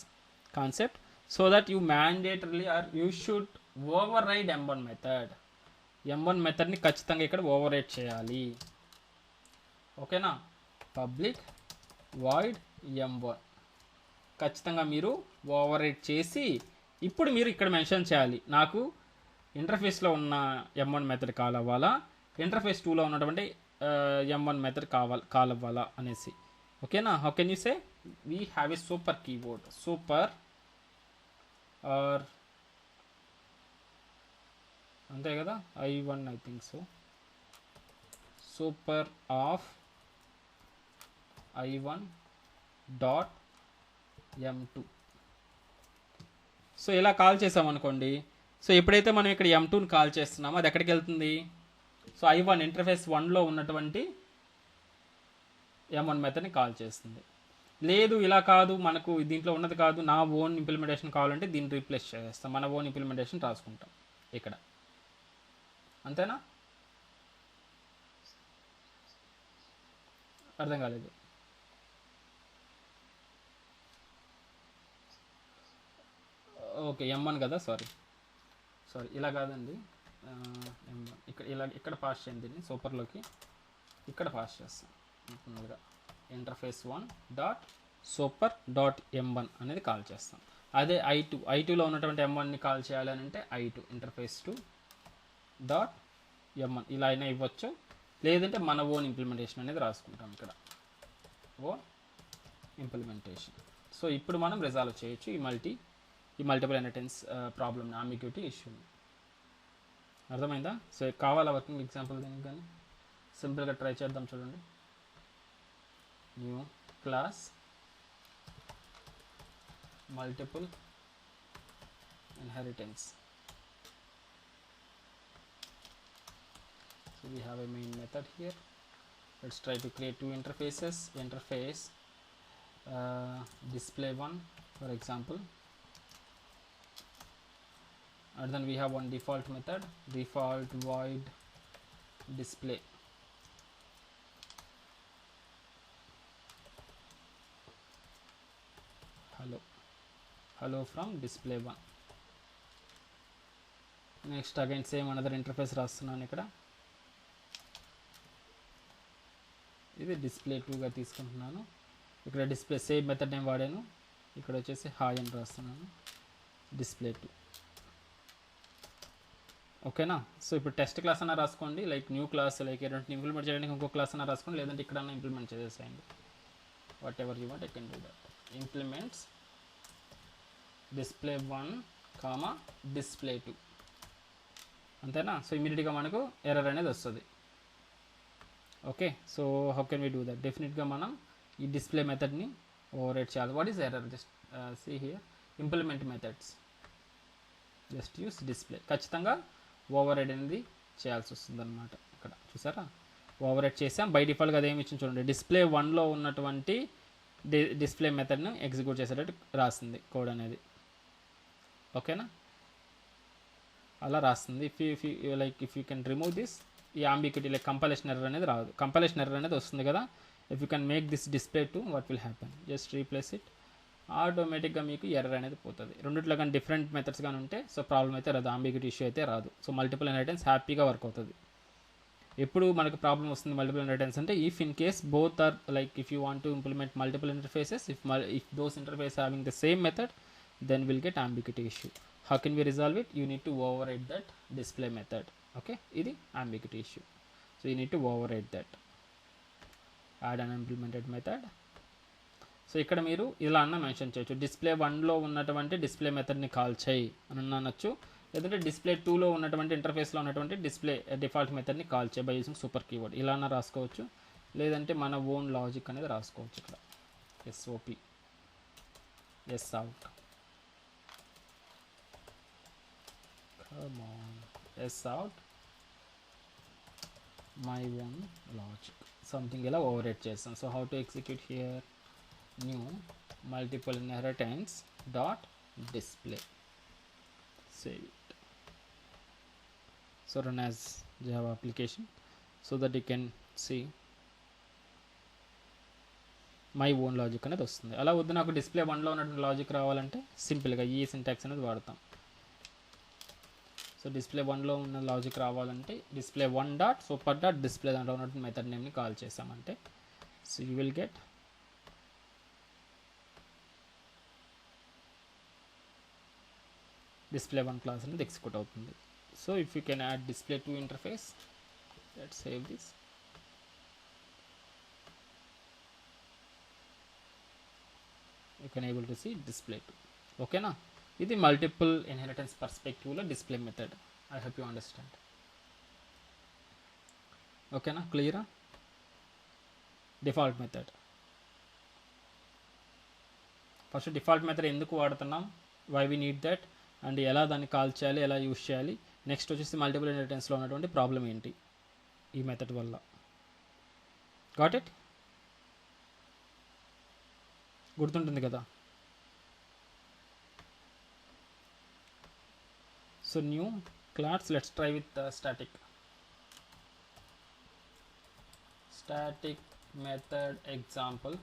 concept so that you mandatorily or you should override m1 method. m1 మెథడ్ని ఖచ్చితంగా ఇక్కడ over ride చేయాలి. ఓకేనా? Public void m1 ఖచ్చితంగా మీరు over ride చేసి ఇప్పుడు మీరు ఇక్కడ మెన్షన్ చేయాలి, నాకు ఇంటర్ఫేస్లో ఉన్న m1 మెథడ్ కాల్ అవ్వాలా, ఇంటర్ఫేస్ 2లో ఉన్నటువంటి m1 మెథడ్ కాల్ అవ్వాలా అనేసి. ఓకేనా? How can you say we have a super keyword, super or అంతే కదా, i1 I think so, super of i1 dot m2. సో ఇలా కాల్ చేసామనుకోండి. సో ఎప్పుడైతే మనం ఇక్కడ m2ని కాల్ చేస్తున్నామో అది ఎక్కడికి వెళ్తుంది? సో i1 ఇంటర్ఫేస్ 1లో ఉన్నటువంటి m1 మెథడ్ని కాల్ చేస్తుంది. లేదు ఇలా కాదు, మనకు దీంట్లో ఉన్నది కాదు, నా ఓన్ ఇంప్లిమెంటేషన్ కావాలంటే దీన్ని రీప్లేస్ చేస్తాం, మన ఓన్ ఇంప్లిమెంటేషన్ రాసుకుంటాం ఇక్కడ. అంతేనా? అర్థం కాలేదు. ఓకే, m1 కదా, సారీ ఇలా కాదండి, m1 ఇక్కడ పాస్ చేయండి, దీన్ని సూపర్లోకి ఇక్కడ పాస్ చేస్తాం. నార్మల్గా interface 1 dot super dot m1 అనేది కాల్ చేస్తాం. అదే i2లో ఉన్నటువంటి m1ని కాల్ చేయాలని అంటే i2 ఇంటర్ఫేస్ 2 డాట్ m1 ఇలా అయినా ఇవ్వచ్చు, లేదంటే మన ఓన్ ఇంప్లిమెంటేషన్ అనేది రాసుకుంటాం ఇక్కడ, ఓన్ ఇంప్లిమెంటేషన్. సో ఇప్పుడు మనం రిజాల్వ్ చేయొచ్చు ఈ మల్టిపుల్ ఇన్హెరిటెన్స్ ప్రాబ్లమ్, అంబిగ్యూటీ ఇష్యూని. అర్థమైందా? సో కావాలా వర్కింగ్ ఎగ్జాంపుల్ దీనికి కానీ సింపుల్గా ట్రై చేద్దాం. చూడండి, new class multiple inheritance. So we have a main method here. Let's try to create two interfaces. Interface display1 for example, and then we have one default method, default void display. Hello from display1. Next again same another interface రాస్తున్నాను ఇక్కడ. ఇది display 2గా తీసుకుంటున్నాను. ఇక్కడ display same method name వాడాను, ఇక్కడ వచ్చేసి hi అని రాస్తున్నాను, డిస్ప్లే 2. ఓకేనా? సో ఇప్పుడు టెస్ట్ క్లాస్ అన్న రాసుకోండి, లైక్ న్యూ క్లాస్, లైక్ రెండింటిని ఇంప్లిమెంట్ చేయడానికి ఇంకో క్లాస్ అన్న రాసుకోండి, లేదంటే ఇక్కడన్నా ఇంప్లిమెంట్ చేసేసేయండి. Whatever you want I can do that. Implements display1 comma display2 అంతేనా? సో ఇమీడియట్గా మనకు ఎర్రర్ అనేది వస్తుంది. Okay, so how can we do that? డెఫినెట్గా మనం ఈ డిస్ప్లే మెథడ్ని ఓవర్ రైడ్ చేయాలి. What is error? Just see here, implement methods, just use display. ఖచ్చితంగా ఓవర్ రైడ్ అనేది చేయాల్సి వస్తుంది అనమాట. ఇక్కడ చూసారా, ఓవర్ రైడ్ చేసాం. బై డిఫాల్ట్గా అదేమి ఇచ్చింది చూడండి, డిస్ప్లే 1లో ఉన్నటువంటి డిస్ప్లే మెథడ్ను ఎగ్జిక్యూట్ చేసేటట్టు రాస్తుంది కోడ్ అనేది. ఓకేనా? అలా రాస్తుంది. If you can remove this, ఈ అంబిగ్యూటీ లైక్ కంపైలేషన్ ఎర్రర్ అనేది రాదు. కంపైలేషన్ ఎర్రర్ అనేది వస్తుంది కదా. If you can make this display 2, what will happen? Just replace it, ఆటోమేటిక్గా మీకు ఎర్రర్ అనేది పోతుంది. రెండిట్లో కానీ డిఫరెంట్ మెథడ్స్ కానీ ఉంటే సో ప్రాబ్లం అయితే రాదు, అంబిగ్యూటీ ఇష్యూ అయితే రాదు. సో మల్టిపుల్ ఇన్హెరిటెన్స్ హ్యాపీగా వర్క్ అవుతుంది. ఎప్పుడు మనకు ప్రాబ్లం వస్తుంది మల్టిపుల్ ఇన్హెరిటెన్స్ అంటే, if in case both or like if you want to implement multiple interfaces, if those interface having the same method, then we'll get ambiguity issue. How can we resolve it? You need to override that display method. Okay, ఇది ambiguity issue. So you need to override that. Add an implemented method. So ఇక్కడ మీరు ఇలా అన్న mention చేయొచ్చు, display 1లో ఉన్నటువంటి display మెథడ్ని call చేయి అని అనొచ్చు, లేదంటే డిస్ప్లే 2లో ఉన్నటువంటి ఇంటర్ఫేస్లో ఉన్నటువంటి డిస్ప్లే డిఫాల్ట్ మెథడ్ని కాల్ చేయి బై యూజింగ్ సూపర్ కీవర్డ్. ఇలా అన్న రాసుకోవచ్చు, లేదంటే మన ఓన్ లాజిక్ అనేది రాసుకోవచ్చు. ఇక్కడ SOP s out, s out my own logic something ఇలా ఓవర్ చేస్తాం. So how to execute here, new multiple inheritance dot display, save it. So run as Java application so that you can see my own logic అనేది వస్తుంది. అలా వద్దు నాకు display 1లో ఉన్నటువంటి logic రావాలంటే సింపుల్గా ఈ సింటాక్స్ అనేది వాడతాం. సో డిస్ప్లే 1లో ఉన్న లాజిక్ రావాలంటే display 1 dot super dot display దాంట్లో ఉన్నటువంటి మెథడ్ నేమ్ని కాల్ చేసామంటే so you will get display 1 class అనేది ఎగ్జిక్యూట్ అవుతుంది. So if you can add display 2 interface, let's save this. You can able to see display 2. ఓకేనా, ఇది multiple inheritance పర్స్పెక్టివ్లో display method. I hope you understand. ఓకేనా, క్లియరా? Default method, first default method ఎందుకు వాడుతున్నాం, why we need that, and ఎలా దాన్ని call చేయాలి, ఎలా యూజ్ చేయాలి. నెక్స్ట్ వచ్చేసి మల్టిపుల్ ఇన్హెరిటెన్స్లో ఉన్నటువంటి ప్రాబ్లం ఏంటి ఈ మెథడ్ వల్ల. Got it? గుర్తుంటుంది కదా. So new class, let's try with static method example.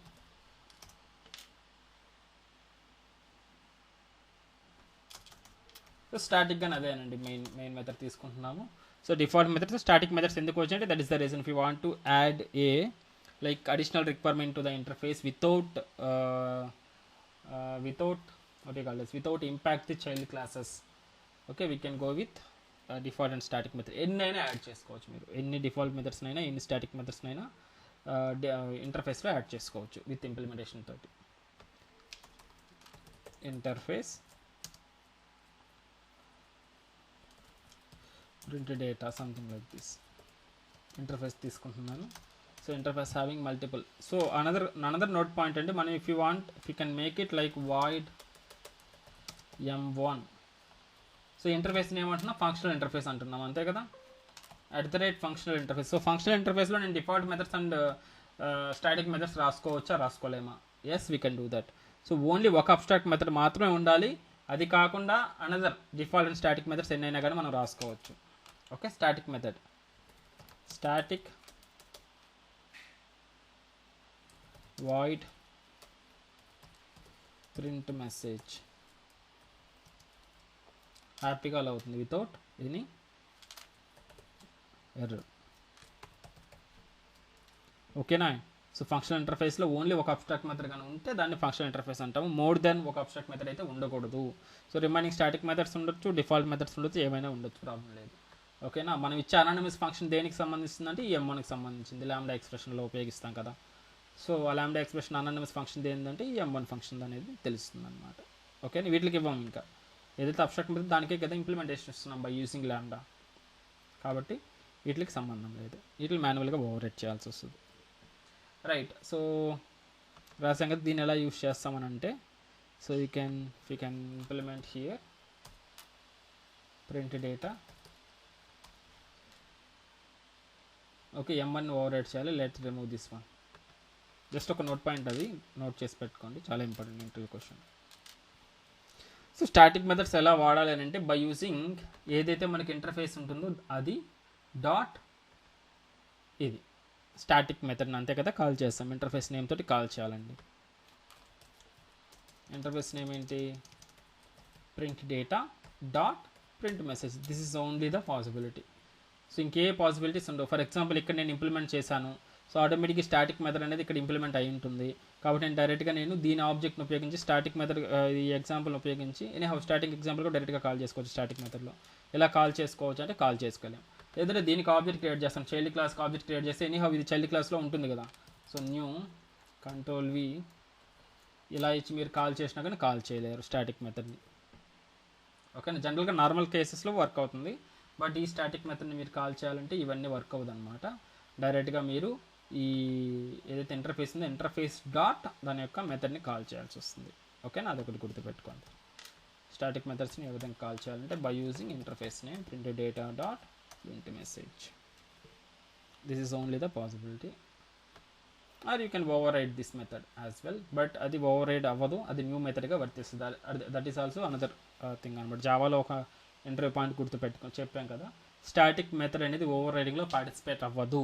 So స్టాటిక్గా అదేనండి మెయిన్ మెథడ్ తీసుకుంటున్నాము. So default methods static methods ఎందుకు వచ్చాయంటే that is the reason. If you want to add a like additional requirement to the interface without without impact the child classes, okay, we can go with default and static method. ఎన్నైనా add చేసుకోవచ్చు మీరు, ఎన్ని default మెథడ్స్నైనా ఎన్ని static మెథడ్స్నైనా ఇంటర్ఫేస్లో add చేసుకోవచ్చు with implementation తోటి. Interface print data, something like this. Interface తీసుకుంటున్నాను. So interface having multiple. So another note point అంటే మనం if you can make it like void m1. So ఇంటర్ఫేస్ని ఏమంటున్నా, ఫంక్షనల్ ఇంటర్ఫేస్ అంటున్నాం అంతే కదా, @ఫంక్షనల్ ఇంటర్ఫేస్. సో ఫంక్షనల్ ఇంటర్ఫేస్లో నేను default methods and static methods రాసుకోవచ్చా, రాసుకోలేమా? Yes, we can do that. So only ఒక అబ్స్ట్రాక్ట్ మెథడ్ మాత్రమే ఉండాలి, అది కాకుండా another default and static methods ఎన్నైనా కానీ మనం రాసుకోవచ్చు. Okay, static method, static void print message, హ్యాపీగా అలా అవుతుంది వితౌట్ ఎనీ ఎర్రర్. ఓకేనా? సో ఫంక్షనల్ ఇంటర్ఫేస్లో ఓన్లీ ఒక అబ్స్ట్రాక్ట్ మెథడ్ కానీ ఉంటే దాన్ని ఫంక్షనల్ ఇంటర్ఫేస్ అంటాము. మోర్ దెన్ ఒక అబ్స్ట్రాక్ట్ మెథడ్ అయితే ఉండకూడదు. సో రిమైనింగ్ స్టాటిక్ మెథడ్స్ ఉండొచ్చు, డిఫాల్ట్ మెథడ్స్ ఉండొచ్చు, ఏమైనా ఉండొచ్చు, ప్రాబ్లం లేదు. ఓకేనా? మనం ఇచ్చే అనానిమస్ ఫంక్షన్ దేనికి సంబంధించిందంటే ఈ m1కి సంబంధించింది, లాంబ్డా ఎక్స్ప్రెషన్లో ఉపయోగిస్తాం కదా. సో ఆ లాంబ్డా ఎక్స్ప్రెషన్ అనానిమస్ ఫంక్షన్ ఏంటంటే ఈ m1 ఫంక్షన్ అనేది తెలుస్తుంది అనమాట. ఓకే, వీటికి ఇవ్వం, ఇంకా ఏదైతే అబ్స్ట్రాక్ట్ మెథడ్ దానికే కదా ఇంప్లిమెంటేషన్ ఇస్తున్నాం బై యూజింగ్ లాంబ్డా, కాబట్టి వీటికి సంబంధం లేదు, వీటిని మాన్యువల్గా ఓవర్ చేయాల్సి వస్తుంది. రైట్. సో రాసాం కదా, దీన్ని ఎలా యూస్ చేస్తామని అంటే, so you can implement here print data. Okay, m1 override చేయాలి. Let's remove this one. Just ఒక నోట్ పాయింట్, అది నోట్ చేసి పెట్టుకోండి, చాలా important interview question. So static methods ఎలా వాడాలి అని అంటే బై యూజింగ్ ఏదైతే మనకి ఇంటర్ఫేస్ ఉంటుందో అది డాట్ ఇది స్టాటిక్ మెథడ్ అంతే కదా కాల్ చేస్తాం. ఇంటర్ఫేస్ నేమ్ తోటి కాల్ చేయాలండి. ఇంటర్ఫేస్ నేమ్ ఏంటి? Print data dot print message. This is only the possibility. So ఇంకే పాసిబిలిటీస్ ఉండవు. ఫర్ ఎగ్జాంపుల్ ఇక్కడ నేను ఇంప్లిమెంట్ చేశాను, సో ఆటోమేటిక్గా స్టాటిక్ మెథడ్ అనేది ఇక్కడ ఇంప్లిమెంట్ అయి ఉంటుంది. కాబట్టి నేను డైరెక్ట్గా దీని ఆబ్జెక్ట్ని ఉపయోగించి స్టాటిక్ మెథడ్ ఈ ఎగ్జాంపుల్ని ఉపయోగించి స్టాటిక్ ఎగ్జాంపుల్ కూడా డైరెక్ట్గా కాల్ చేసుకోవచ్చు. స్టాటిక్ మెథడ్లో ఎలా కాల్ చేసుకోవచ్చు అంటే కాల్ చేసుకోలేము. ఏదైతే దీనికి ఆబ్జెక్ట్ క్రియేట్ చేస్తాం, చైల్డ్ క్లాస్కి ఆబ్జెక్ట్ క్రియేట్ చేస్తే ఇది చైల్డ్ క్లాస్లో ఉంటుంది కదా. సో న్యూ కంట్రోల్ వి ఇలా ఇచ్చి మీరు కాల్ చేసినా కానీ కాల్ చేయలేరు స్టాటిక్ మెథడ్ని. ఓకేనా, జనరల్గా నార్మల్ కేసెస్లో వర్క్ అవుతుంది. బట్ ఈ స్టాటిక్ మెథడ్ని మీరు కాల్ చేయాలంటే ఇవన్నీ వర్క్ అవ్వదు అనమాట. డైరెక్ట్గా మీరు ఈ ఏదైతే ఇంటర్ఫేస్ ఉందో ఇంటర్ఫేస్ డాట్ దాని యొక్క మెథడ్ని కాల్ చేయాల్సి వస్తుంది. ఓకేనా, అదొకటి గుర్తుపెట్టుకోండి. స్టాటిక్ మెథడ్స్ని ఏ విధంగా కాల్ చేయాలంటే by using interface name print data dot print message. This is only the possibility. Or you can override this method as well, but అది ఓవర్ రైడ్ అవ్వదు, అది న్యూ మెథడ్గా వర్తిస్తుంది. That is also another thing అనమాట. జావాలో ఒక interview point గుర్తుపెట్టుకొని చెప్పాం కదా, స్టాటిక్ మెథడ్ అనేది ఓవర్ రైడింగ్లో పార్టిసిపేట్ అవ్వదు.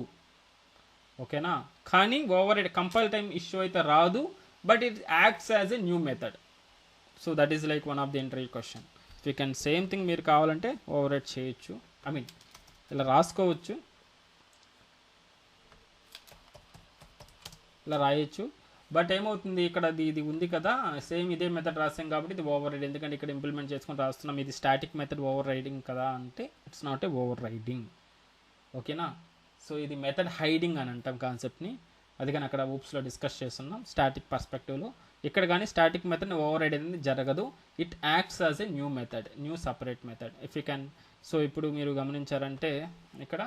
ఓకేనా, కానీ override compile time issue అయితే రాదు, but it acts as a new method. So that is like one of the interview question. You can same thing మీరు కావాలంటే ఓవర్ రైడ్ చేయొచ్చు, ఇలా రాసుకోవచ్చు, ఇలా రాయొచ్చు. బట్ ఏమవుతుంది, ఇక్కడ ఇది ఉంది కదా, సేమ్ ఇదే మెథడ్ రాసాం కాబట్టి ఇది ఓవర్ రైడ్. ఎందుకంటే ఇక్కడ ఇంప్లిమెంట్ చేసుకొని రాస్తున్నాం, ఇది స్టాటిక్ మెథడ్ ఓవర్ రైడింగ్ కదా అంటే it's not a over riding. ఓకేనా, సో ఇది మెథడ్ హైడింగ్ అని అంటాం కాన్సెప్ట్ని. అది కానీ అక్కడ ఊప్స్లో డిస్కస్ చేస్తున్నాం స్టాటిక్ పర్స్పెక్టివ్లో. ఇక్కడ కానీ స్టాటిక్ మెథడ్ని ఓవర్ రైడ్ అనేది జరగదు, it acts as a new method, new separate method if you can. So ఇప్పుడు మీరు గమనించారంటే ఇక్కడ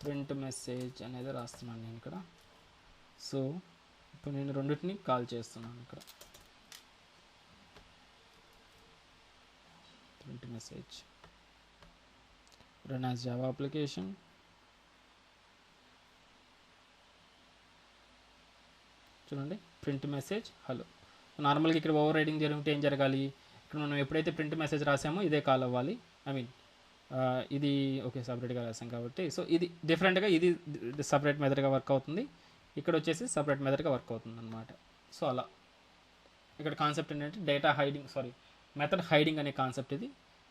ప్రింట్ మెసేజ్ అనేది రాస్తున్నాను నేను ఇక్కడ. సో ఇప్పుడు నేను రెండింటిని కాల్ చేస్తున్నాను ఇక్కడ. Print message run as Java application. చూడండి, ప్రింట్ మెసేజ్ హలో. నార్మల్గా ఇక్కడ ఓవర్ రైడింగ్ జరిగితే ఏం జరగాలి, ఇక్కడ మనం ఎప్పుడైతే ప్రింట్ మెసేజ్ రాసామో ఇదే కాల్ అవ్వాలి. ఇది ఓకే సపరేట్గా రాసాం కాబట్టి. సో ఇది డిఫరెంట్గా, ఇది సపరేట్ మెథడ్గా వర్క్ అవుతుంది, ఇక్కడ వచ్చేసి సపరేట్ మెథడ్గా వర్క్ అవుతుంది అనమాట. సో అలా ఇక్కడ కాన్సెప్ట్ ఏంటంటే డేటా హైడింగ్, మెథడ్ హైడింగ్ అనే కాన్సెప్ట్ ఇది.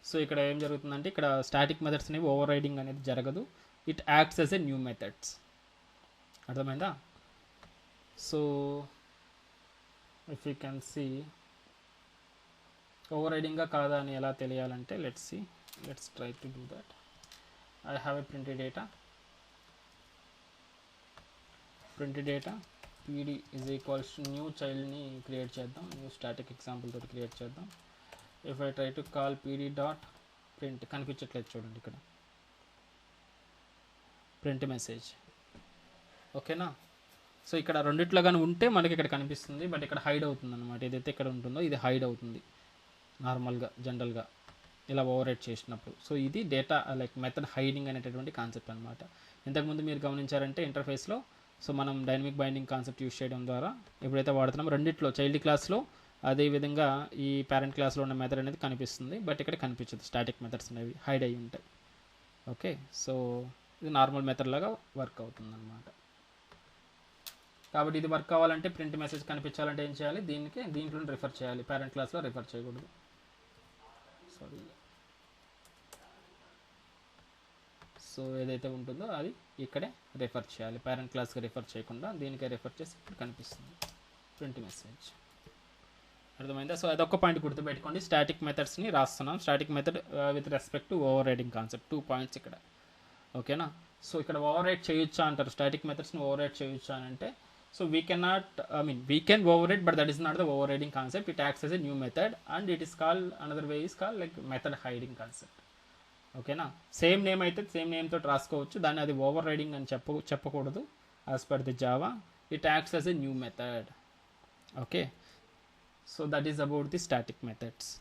సో ఇక్కడ ఏం జరుగుతుందంటే ఇక్కడ స్టాటిక్ మెథడ్స్ అనేవి ఓవర్ రైడింగ్ అనేది జరగదు, it acts as a new methods. అర్థమైందా? So if you can see ఓవర్ రైడింగ్గా కాదా అని ఎలా తెలియాలంటే let's try to do that. I have a printed data pd is equals to new child ni create చేద్దాం, new static example తోటి create చేద్దాం. if I try to call pd dot print కనిపించట్లేదు చూడండి ఇక్కడ ప్రింట్ మెసేజ్. ఓకేనా, so ఇక్కడ రెండిట్లో కానీ ఉంటే మనకి ఇక్కడ కనిపిస్తుంది, బట్ ఇక్కడ హైడ్ అవుతుంది అనమాట. ఏదైతే ఇక్కడ ఉంటుందో ఇది హైడ్ అవుతుంది నార్మల్గా జనరల్గా ఇలా ఓవర్ రైడ్ చేసినప్పుడు. సో ఇది డేటా లైక్ మెథడ్ హైడింగ్ అనేటటువంటి కాన్సెప్ట్ అనమాట. ఇంతకుముందు మీరు గమనించారంటే ఇంటర్ఫేస్లో సో మనం డైనమిక్ బైండింగ్ కాన్సెప్ట్ యూస్ చేయడం ద్వారా ఎప్పుడైతే వాడుతున్నామో రెండిట్లో చైల్డ్ క్లాస్లో అదేవిధంగా ఈ పేరెంట్ క్లాస్లో ఉన్న మెథడ్ అనేది కనిపిస్తుంది, బట్ ఇక్కడ కనిపించదు, స్టాటిక్ మెథడ్స్ అనేవి హైడ్ అయ్యి ఉంటాయి. ఓకే, సో ఇది నార్మల్ మెథడ్ లాగా వర్క్ అవుతుంది అనమాట. కాబట్టి ఇది వర్క్ అవ్వాలంటే ప్రింట్ మెసేజ్ కనిపించాలంటే ఏం చేయాలి, దీంట్లో రిఫర్ చేయాలి, పేరెంట్ క్లాస్లో రిఫర్ చేయకూడదు. సో ఏదైతే ఉంటుందో అది ఇక్కడే రిఫర్ చేయాలి, పేరెంట్ క్లాస్కి రిఫర్ చేయకుండా దీనికే రిఫర్ చేసి ఇప్పుడు కనిపిస్తుంది ప్రింట్ మెసేజ్. అర్థమైందా? సో అదొక పాయింట్ గుర్తుపెట్టుకోండి, స్టాటిక్ మెథడ్స్ని రాస్తున్నాం, static method with respect to overriding concept, 2 points ఇక్కడ. ఓకేనా, సో ఇక్కడ ఓవర్ రైడ్ చేయొచ్చా అంటారు, స్టాటిక్ మెథడ్స్ని ఓవర్ రైడ్ చేయొచ్చా అని అంటే so we can override, but that is not the overriding concept. It acts as a new method and it is called, another way is called like method hiding concept. ఓకేనా, same name అయితే same name తోటి రాసుకోవచ్చు, దాన్ని అది overriding అని చెప్పకూడదు. As per the Java it acts as a new method. Okay, so that is about the static methods.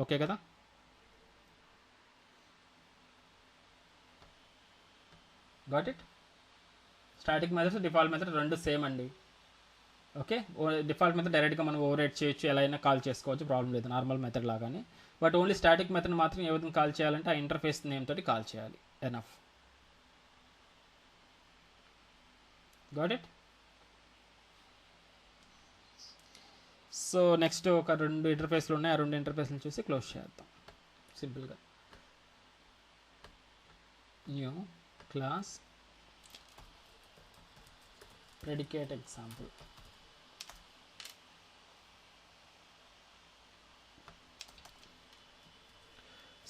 Okay కదా, got it? Static methods default method రెండు same అండి. ఓకే, డిఫాల్ట్ మెథడ్ డైరెక్ట్గా మనం over ride చేయొచ్చు, ఎలా అయినా call చేసుకోవచ్చు, problem లేదు నార్మల్ మెథడ్ లాగానే. బట్ ఓన్లీ స్టాటిక్ మెథడ్ మాత్రం ఏ విధంగా కాల్ చేయాలంటే ఆ ఇంటర్ఫేస్ నేమ్ తోటి కాల్ చేయాలి. Enough. Got it? So next ఒక 2 ఇంటర్ఫేస్లు ఉన్నాయి, ఆ 2 ఇంటర్ఫేస్లను చూసి క్లోజ్ చేద్దాం సింపుల్గా. New class predicate example.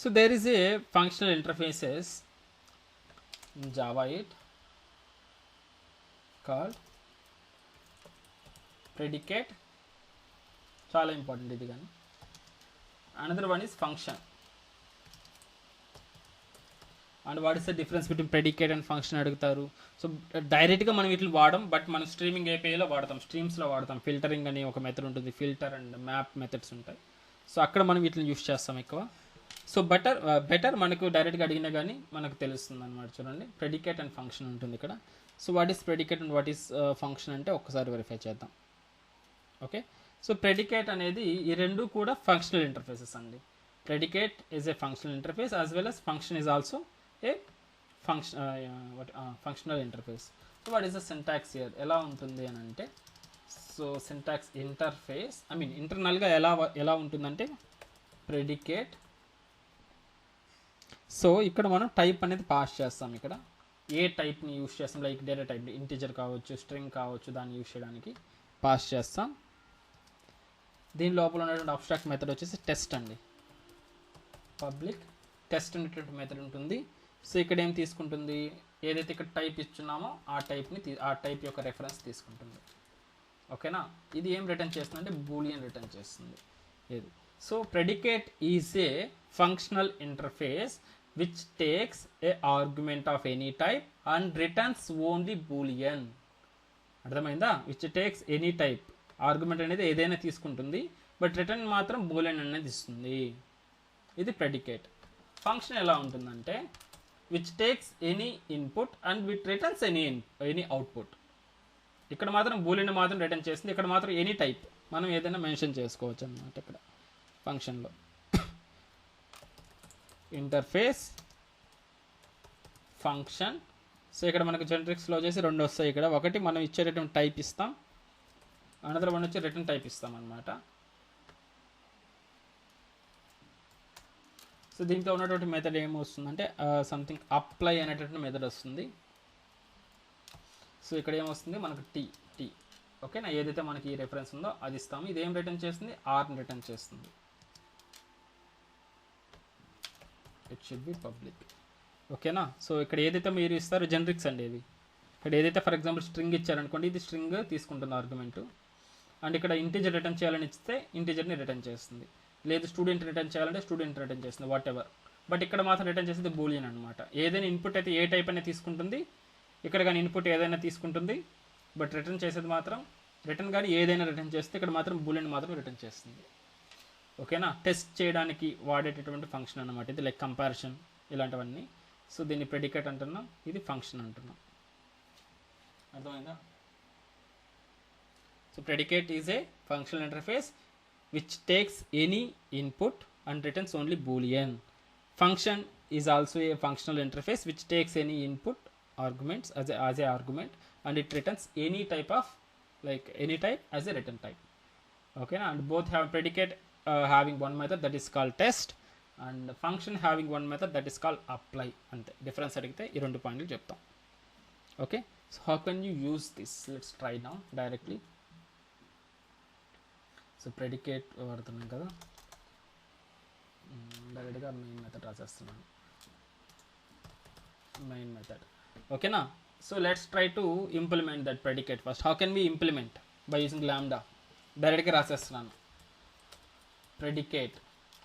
So there is a functional interfaces in Java 8 called predicate. చాలా ఇంపార్టెంట్ ఇది. కానీ another one is function. And what is the difference between predicate and function అడుగుతారు. సో డైరెక్ట్గా మనం వీటిని వాడడం, బట్ మనం స్ట్రీమింగ్ ఏపీఐలో వాడతాం, స్ట్రీమ్స్లో వాడతాం. ఫిల్టరింగ్ అని ఒక మెథడ్ ఉంటుంది, ఫిల్టర్ అండ్ మ్యాప్ మెథడ్స్ ఉంటాయి. సో అక్కడ మనం వీటిని యూస్ చేస్తాం ఎక్కువ. సో బెటర్ మనకు డైరెక్ట్గా అడిగినా కానీ మనకు తెలుస్తుంది అనమాట. చూడండి, ప్రెడికేట్ అండ్ ఫంక్షన్ ఉంటుంది ఇక్కడ. So what is predicate and what is function అంటే ఒక్కసారి వెరిఫై చేద్దాం. ఓకే, సో ప్రెడికేట్ అనేది ఈ రెండు కూడా ఫంక్షనల్ ఇంటర్ఫేసెస్ అండి. Predicate is a functional interface as well as function is also a functional interface. So what is the syntax here, ఎలా ఉంటుంది అని అంటే, సో సింటాక్స్ ఇంటర్ఫేస్ ఇంటర్నల్గా ఎలా ఉంటుందంటే ప్రెడికేట్. సో ఇక్కడ మనం టైప్ అనేది పాస్ చేస్తాం. ఇక్కడ ఏ టైప్ని యూస్ చేస్తాం, లైక్ డేటా టైప్, ఇంటిజర్ కావచ్చు, స్ట్రింగ్ కావచ్చు, దాన్ని యూస్ చేయడానికి పాస్ చేస్తాం. దీని లోపల ఉన్నటువంటి అబ్స్ట్రాక్ట్ మెథడ్ వచ్చేసి టెస్ట్ అండి. పబ్లిక్ టెస్ట్ అనేటువంటి మెథడ్ ఉంటుంది. సో ఇక్కడ ఏం తీసుకుంటుంది, ఏదైతే ఇక్కడ టైప్ ఇచ్చున్నామో ఆ టైప్ యొక్క రెఫరెన్స్ తీసుకుంటుంది. ఓకేనా, ఇది ఏం రిటర్న్ చేస్తుంది అంటే బూలియన్ రిటర్న్ చేస్తుంది. ఇది so predicate is a functional interface which takes a argument of any type and returns only boolean. అర్థమైందా? which takes any type, argument అనేది ఏదైనా తీసుకుంటుంది, బట్ రిటర్న్ మాత్రం బూలియన్ అనేది ఇస్తుంది. ఇది ప్రెడికేట్. ఫంక్షన్ ఎలా ఉంటుందంటే which takes any input and which returns any output. ఇక్కడ మాత్రం బూలియన్ మాత్రం రిటర్న్ చేస్తుంది, ఇక్కడ మాత్రం ఎనీ టైప్ మనం ఏదైనా మెన్షన్ చేసుకోవచ్చు అన్నమాట ఇక్కడ ఫంక్షన్లో. Interface, function. సో ఇక్కడ మనకు జెనరిక్స్లో వచ్చేసి రెండు వస్తాయి. ఇక్కడ ఒకటి మనం ఇచ్చేటటువంటి టైప్ ఇస్తాం, అనదర్ వన్ వచ్చి రిటర్న్ టైప్ ఇస్తాం అన్నమాట. సో దీంట్లో ఉన్నటువంటి మెథడ్ ఏమొస్తుందంటే సంథింగ్ అప్లై అనేటటువంటి మెథడ్ వస్తుంది. సో ఇక్కడ ఏమొస్తుంది మనకు టీ. ఓకేనా, ఏదైతే మనకి ఈ రెఫరెన్స్ ఉందో అది ఇస్తాము. ఇది ఏం రిటర్న్ చేస్తుంది, ఆర్ని రిటర్న్ చేస్తుంది. It should be public. ఓకేనా, సో ఇక్కడ ఏదైతే మీరు ఇస్తారో జెనరిక్స్ అండి ఇది. ఇక్కడ ఏదైతే ఫర్ ఎగ్జాంపుల్ స్ట్రింగ్ ఇచ్చారనుకోండి, ఇది స్ట్రింగ్ తీసుకుంటుంది ఆర్గ్యుమెంట్. అండ్ ఇక్కడ ఇంటిజర్ రిటర్న్ చేయాలని ఇస్తే ఇంటిజర్ని రిటర్న్ చేస్తుంది, లేదు స్టూడెంట్ రిటర్న్ చేయాలంటే స్టూడెంట్ రిటర్న్ చేస్తుంది, వాట్ ఎవర్. బట్ ఇక్కడ మాత్రం రిటర్న్ చేసేది బూలియన్ అనమాట. ఏదైనా ఇన్పుట్ అయితే ఏ టైప్ అనేది తీసుకుంటుంది, ఇక్కడ కానీ ఇన్పుట్ ఏదైనా తీసుకుంటుంది, బట్ రిటర్న్ చేసేది మాత్రం రిటర్న్ కానీ ఏదైనా రిటర్న్ చేస్తే ఇక్కడ మాత్రం బూలియన్ మాత్రం రిటర్న్ చేస్తుంది. ఓకేనా, టెస్ట్ చేయడానికి వాడేటటువంటి ఫంక్షన్ అనమాట ఇది, లైక్ కంపారిజన్ ఇలాంటివన్నీ. సో దీన్ని ప్రెడికేట్ అంటున్నాం, ఇది ఫంక్షన్ అంటున్నాం. అర్థమైందా? So predicate is a functional interface which takes any input and returns only Boolean. Function is also a functional interface which takes any input arguments as a argument and it returns any type of any type as a return type. Okay, and both have predicate having one method that is called test and function having one method that is called apply. ante difference adigithe ee rendu pointlu cheptam. Okay, so how can you use this? Let's try now directly. So predicate vadutunnam kada, direct ga main method rasestunanu, main method. Okay na, so let's try to implement that predicate first. How can we implement? By using lambda. Direct ga rasestunanu predicate.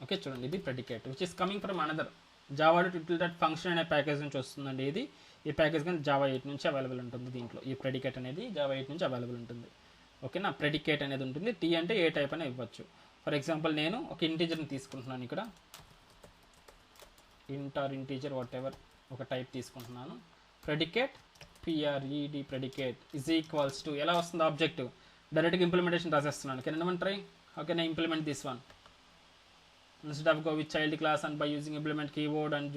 Okay, చూడండి ఇది predicate which is coming from another java util function అనే package నుంచి వస్తుందండి. ఇది ఈ package కానీ java 8 నుంచి available ఉంటుంది. దీంట్లో ఈ predicate అనేది java 8 నుంచి అవైలబుల్ ఉంటుంది. ఓకేనా, predicate అనేది ఉంటుంది. టీ అంటే ఏ టైప్ అయినా ఇవ్వచ్చు. ఫర్ ఎగ్జాంపుల్ నేను ఒక ఇంటీజర్ని తీసుకుంటున్నాను, ఇక్కడ int or integer what ever ఒక టైప్ తీసుకుంటున్నాను. predicate pred predicate is equals to ఎలా వస్తుంది ఆబ్జెక్ట్, డైరెక్ట్గా ఇంప్లిమెంటేషన్ రాసేస్తున్నాను. Can anyone try? How can I implement this one? Instead of go with child class and by using implement keyword and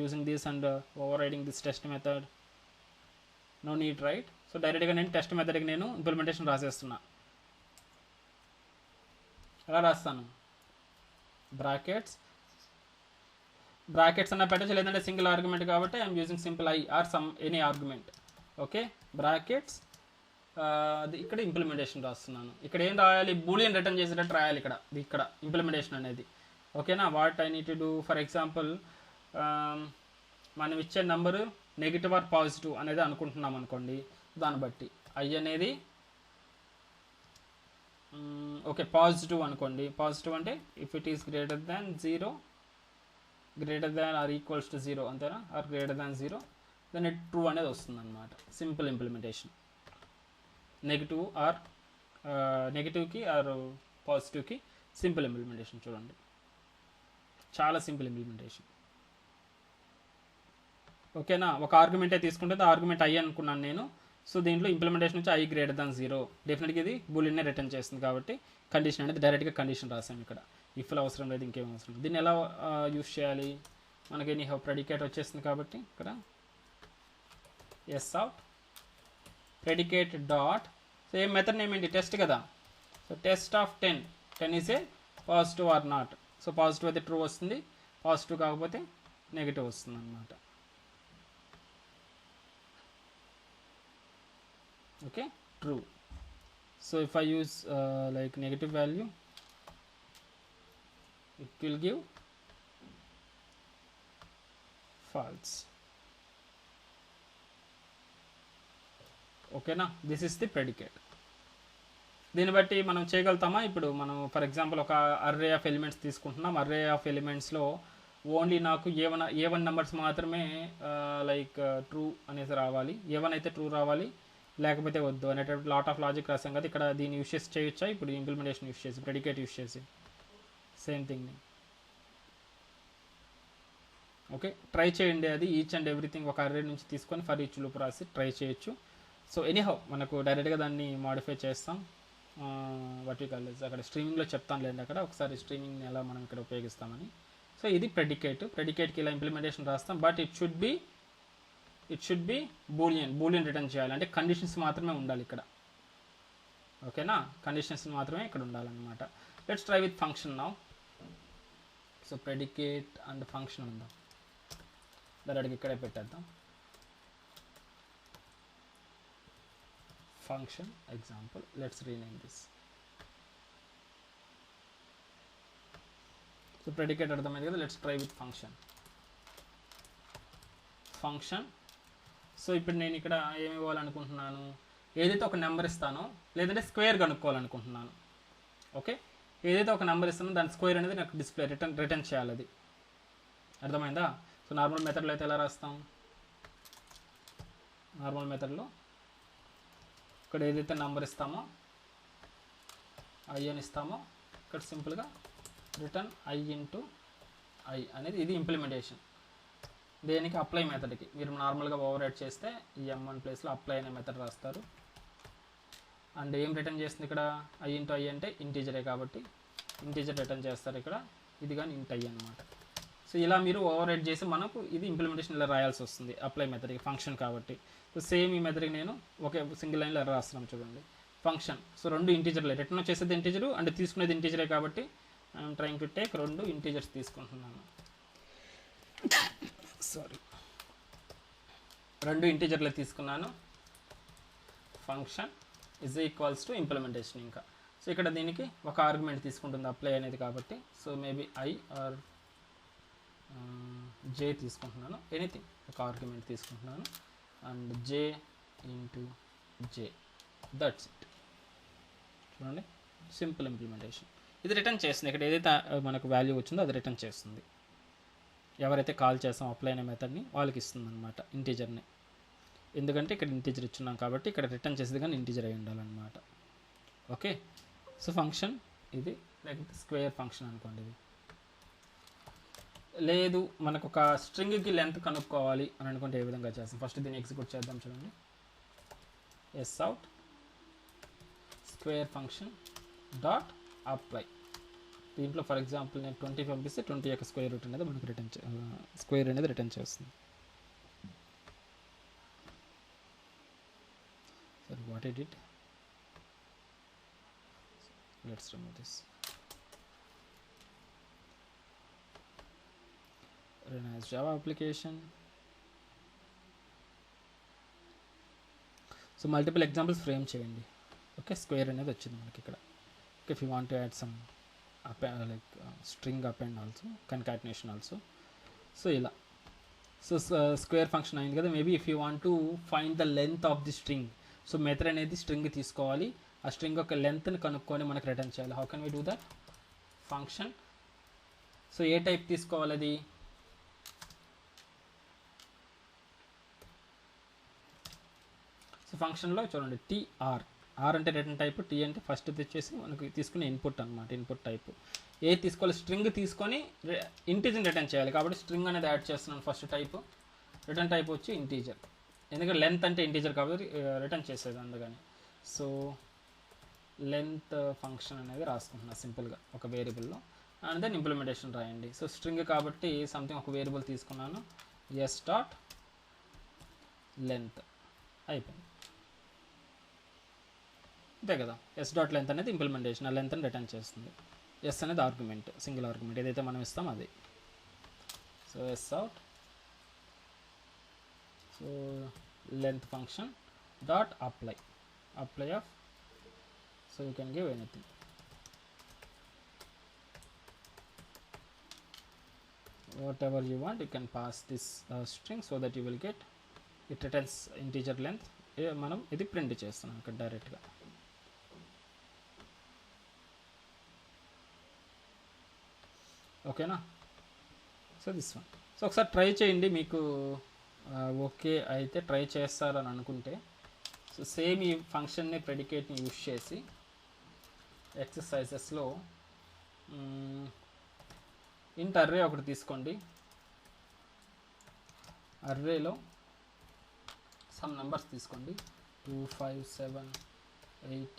using this and overriding this test method, no need, right? So direct ga nenu test method ki nenu implementation rasestunna. Ela rastanu brackets brackets అన్న పెట్టచ్చు, లేదంటే single argument కాబట్టి I'm using simple i or some any argument. Okay, brackets. అది ఇక్కడ implementation రాస్తున్నాను. ఇక్కడ ఏం రాయాలి, బూలియన్ రిటర్న్ చేసేటట్టు రాయాలి ఇక్కడ ఇంప్లిమెంటేషన్ అనేది. ఓకేనా, what I need to do, for example మనం ఇచ్చే నెంబరు నెగిటివ్ ఆర్ పాజిటివ్ అనేది అనుకుంటున్నాం అనుకోండి, దాన్ని బట్టి ఐ అనేది ఓకే పాజిటివ్ అనుకోండి. పాజిటివ్ అంటే if it is greater than 0, greater than or equals to 0 అంతేనా, or greater than 0, then it true అనేది వస్తుంది అనమాట. Simple implementation. నెగిటివ్ ఆర్ నెగిటివ్కి ఆర్ పాజిటివ్కి సింపుల్ ఇంప్లిమెంటేషన్ చూడండి, చాలా సింపుల్ ఇంప్లిమెంటేషన్. ఓకేనా, ఒక ఆర్గ్యుమెంటే తీసుకుంటే ఆర్గ్యుమెంట్ ఐ అనుకున్నాను నేను. సో దీంట్లో ఇంప్లిమెంటేషన్ వచ్చి ఐ గ్రేటర్ దాన్ 0, డెఫినెట్గా ఇది బూలియన్నే రిటర్న్ చేస్తుంది కాబట్టి కండిషన్ అనేది డైరెక్ట్గా కండిషన్ రాసాం ఇక్కడ. ఇఫ్లో అవసరం లేదు, ఇంకేం అవసరం లేదు. దీన్ని ఎలా యూస్ చేయాలి, మనకి ఎనీ ప్రెడికేట్ వచ్చేస్తుంది కాబట్టి ఇక్కడ s out predicate dot, so ఏ మెథడ్ నేమ్ ఏంటి, టెస్ట్ కదా. So test of 10 is a positive or not. So positive అయితే ట్రూ వస్తుంది, పాజిటివ్ కాకపోతే నెగిటివ్ వస్తుంది అనమాట. Okay, true. So if I use like negative value, it will give false. ఓకేనా, this is the predicate. దీన్ని బట్టి మనం చేయగలుగుతామా, ఇప్పుడు మనం ఫర్ ఎగ్జాంపుల్ ఒక అర్రే ఆఫ్ ఎలిమెంట్స్ తీసుకుంటున్నాం. అర్రే ఆఫ్ ఎలిమెంట్స్లో ఓన్లీ నాకు ఏ1 నెంబర్స్ మాత్రమే లైక్ ట్రూ అనేది రావాలి, ఏ1 అయితే ట్రూ రావాలి, లేకపోతే వద్దు అనేటువంటి లాట్ ఆఫ్ లాజిక్ రాసాం కదా. ఇక్కడ దీన్ని యూస్ చేసి చేయొచ్చా, ఇప్పుడు ఇంప్లిమెంటేషన్ యూస్ చేసి ప్రెడికేట్ యూస్ చేసి సేమ్ థింగ్ని. ఓకే, ట్రై చేయండి. అది ఈచ్ అండ్ ఎవ్రీథింగ్ ఒక అర్రే నుంచి తీసుకొని ఫర్ ఈచ్ లూప్ రాసి ట్రై చేయొచ్చు. సో ఎనీహౌ మనకు డైరెక్ట్గా దాన్ని మాడిఫై చేస్తాం. వాట్ యూ కాల్ దిస్, అక్కడ స్ట్రీమింగ్లో చెప్తాను లేండి, అక్కడ ఒకసారి స్ట్రీమింగ్ని ఎలా మనం ఇక్కడ ఉపయోగిస్తామని. సో ఇది ప్రెడికేట్కి ఇలా ఇంప్లిమెంటేషన్ రాస్తాం. But it should be Boolean return చేయాలి, అంటే కండిషన్స్ మాత్రమే ఉండాలి ఇక్కడ. ఓకేనా, కండిషన్స్ మాత్రమే ఇక్కడ ఉండాలన్నమాట. Let's try with function now. So predicate and function ఉందాం, డైరెక్ట్గా ఇక్కడే పెట్టేద్దాం. Function example, let's rename this. So predicate అర్థమైంది కదా, let's try with function. So ఇప్పుడు నేను ఇక్కడ ఏమి ఇవ్వాలనుకుంటున్నాను, ఏదైతే ఒక నెంబర్ ఇస్తానో లేదంటే స్క్వేర్ కనుక్కోవాలనుకుంటున్నాను. ఓకే, ఏదైతే ఒక నెంబర్ ఇస్తానో దాని స్క్వేర్ అనేది నాకు డిస్ప్లే రిటర్న్ చేయాలి, అది అర్థమైందా. సో నార్మల్ మెథడ్లో అయితే ఎలా రాస్తాం, నార్మల్ మెథడ్లో ఇక్కడ ఏదైతే నెంబర్ ఇస్తామో ఐ అని ఇస్తామో, ఇక్కడ సింపుల్గా రిటర్న్ ఐ ఇంటూ ఐ అనేది, ఇది ఇంప్లిమెంటేషన్. దేనికి, అప్లై మెథడ్కి. మీరు నార్మల్గా ఓవర్ రైట్ చేస్తే ఈ M1 ప్లేస్లో అప్లై అనే మెథడ్ రాస్తారు. అండ్ ఏం రిటర్న్ చేస్తుంది ఇక్కడ, ఐ ఇంటూ ఐ అంటే ఇంటీజరే కాబట్టి ఇంటీజర్ రిటర్న్ చేస్తారు ఇక్కడ, ఇది కానీ ఇంట్ ఐ అనమాట. సో ఇలా మీరు ఓవర్ రైట్ చేసి మనకు ఇది ఇంప్లిమెంటేషన్ ఇలా రాయాల్సి వస్తుంది అప్లై మెథడ్కి, ఫంక్షన్ కాబట్టి. సో సేమ్ ఈ మెథడ్కి నేను ఒకే సింగిల్ లైన్లో ఎలా రాస్తున్నాను చూడండి, ఫంక్షన్. సో రెండు ఇంటీజర్లే, రిటర్న్ చేసేది ఇంటీజరు అండ్ తీసుకునేది ఇంటీజరే కాబట్టి ఐఎమ్ ట్రైంగ్ టు టేక్ రెండు ఇంటీజర్స్ తీసుకుంటున్నాను. సారీ, రెండు ఇంటీజర్లే తీసుకున్నాను. Function is equals to implementation. ఇంకా సో ఇక్కడ దీనికి ఒక ఆర్గ్యుమెంట్ తీసుకుంటుంది అప్లై అనేది కాబట్టి, so maybe I R J తీసుకుంటున్నాను, ఎనీథింగ్ ఒక ఆర్గ్యుమెంట్ తీసుకుంటున్నాను and J into J, that's it. చూడండి, సింపుల్ ఇంప్లిమెంటేషన్. ఇది రిటర్న్ చేస్తుంది, ఇక్కడ ఏదైతే మనకు వాల్యూ వచ్చిందో అది రిటర్న్ చేస్తుంది. ఎవరైతే కాల్ చేస్తాం అప్లై అనే మెథడ్ని వాళ్ళకి ఇస్తుంది అనమాట ఇంటీజర్ని, ఎందుకంటే ఇక్కడ ఇంటీజర్ ఇచ్చున్నాం కాబట్టి ఇక్కడ రిటర్న్ చేసేది కానీ ఇంటీజర్ అయి ఉండాలన్నమాట. ఓకే, సో ఫంక్షన్ ఇది, లేకపోతే స్క్వేర్ ఫంక్షన్ అనుకోండి. ఇది లేదు మనకు ఒక స్ట్రింగ్కి లెంత్ కనుక్కోవాలి అని అనుకుంటే ఏ విధంగా చేస్తాం, ఫస్ట్ దీన్ని ఎగ్జిక్యూట్ చేద్దాం. చూడండి, s out square function dot apply. దీంట్లో ఫర్ ఎగ్జాంపుల్ నేను 20 పంపిస్తే 20 యొక్క స్క్వేర్ రూట్ అనేది మనకు స్క్వేర్ అనేది రిటర్న్ చేస్తుంది. సరే, what I did, let's remove this. Rena's Java application. So multiple examples frame చేయండి. ఓకే, స్క్వేర్ అనేది వచ్చింది మనకి ఇక్కడ. Okay, if you want to add some like string up and also concatenation also. So ఇలా so square function అయింది కదా. Maybe if you want to find the length of the string, so method అనేది string తీసుకోవాలి, ఆ string యొక్క లెంత్ని కనుక్కొని మనకు return చేయాలి. How can we do that? Function. So A type తీసుకోవాలి అది? సో ఫంక్షన్లో చూడండి టీఆర్, ఆర్ అంటే రిటర్న్ టైప్, టీ అంటే ఫస్ట్ తెచ్చేసి మనకు తీసుకునే ఇన్పుట్ అనమాట, ఇన్పుట్ టైప్. ఏ తీసుకోవాలి? స్ట్రింగ్ తీసుకొని ఇంటీజర్ రిటర్న్ చేయాలి కాబట్టి స్ట్రింగ్ అనేది యాడ్ చేస్తున్నాను ఫస్ట్ టైప్. రిటర్న్ టైప్ వచ్చి ఇంటీజర్, ఎందుకంటే లెంత్ అంటే ఇంటీజర్ కాబట్టి రిటర్న్ చేసేది అందుకని. సో లెంత్ ఫంక్షన్ అనేది రాసుకుంటున్నా సింపుల్గా ఒక వేరియబుల్లో, అండ్ దెన్ ఇంప్లిమెంటేషన్ రాయండి. సో స్ట్రింగ్ కాబట్టి సంథింగ్ ఒక వేరియబుల్ తీసుకున్నాను, ఎస్ డాట్ లెంత్ అయిపోయింది, అంతే కదా. ఎస్ డాట్ లెంత్ అనేది ఇంప్లిమెంటేషన్, ఆ లెంత్ అని రిటర్న్ చేస్తుంది. ఎస్ అనేది ఆర్గ్యుమెంట్, సింగిల్ ఆర్గ్యుమెంట్ ఏదైతే మనం ఇస్తాం అది. So s out, so length function dot apply, apply of, so you can give anything. Whatever you want, you can pass this string so that you will get it returns integer length. మనం ఇది print చేస్తున్నాం ఇక్కడ డైరెక్ట్గా. ఓకేనా? So this one. So ఒకసారి try చేయండి, మీకు okay అయితే ట్రై చేస్తారని అనుకుంటే. సో సేమ్ ఈ ఫంక్షన్ని ప్రెడికేట్ని యూజ్ చేసి ఎక్సర్సైజెస్లో ఇంట్ అర్రే ఒకటి తీసుకోండి. అర్రేలో సమ్ నెంబర్స్ తీసుకోండి, 2 5 7 8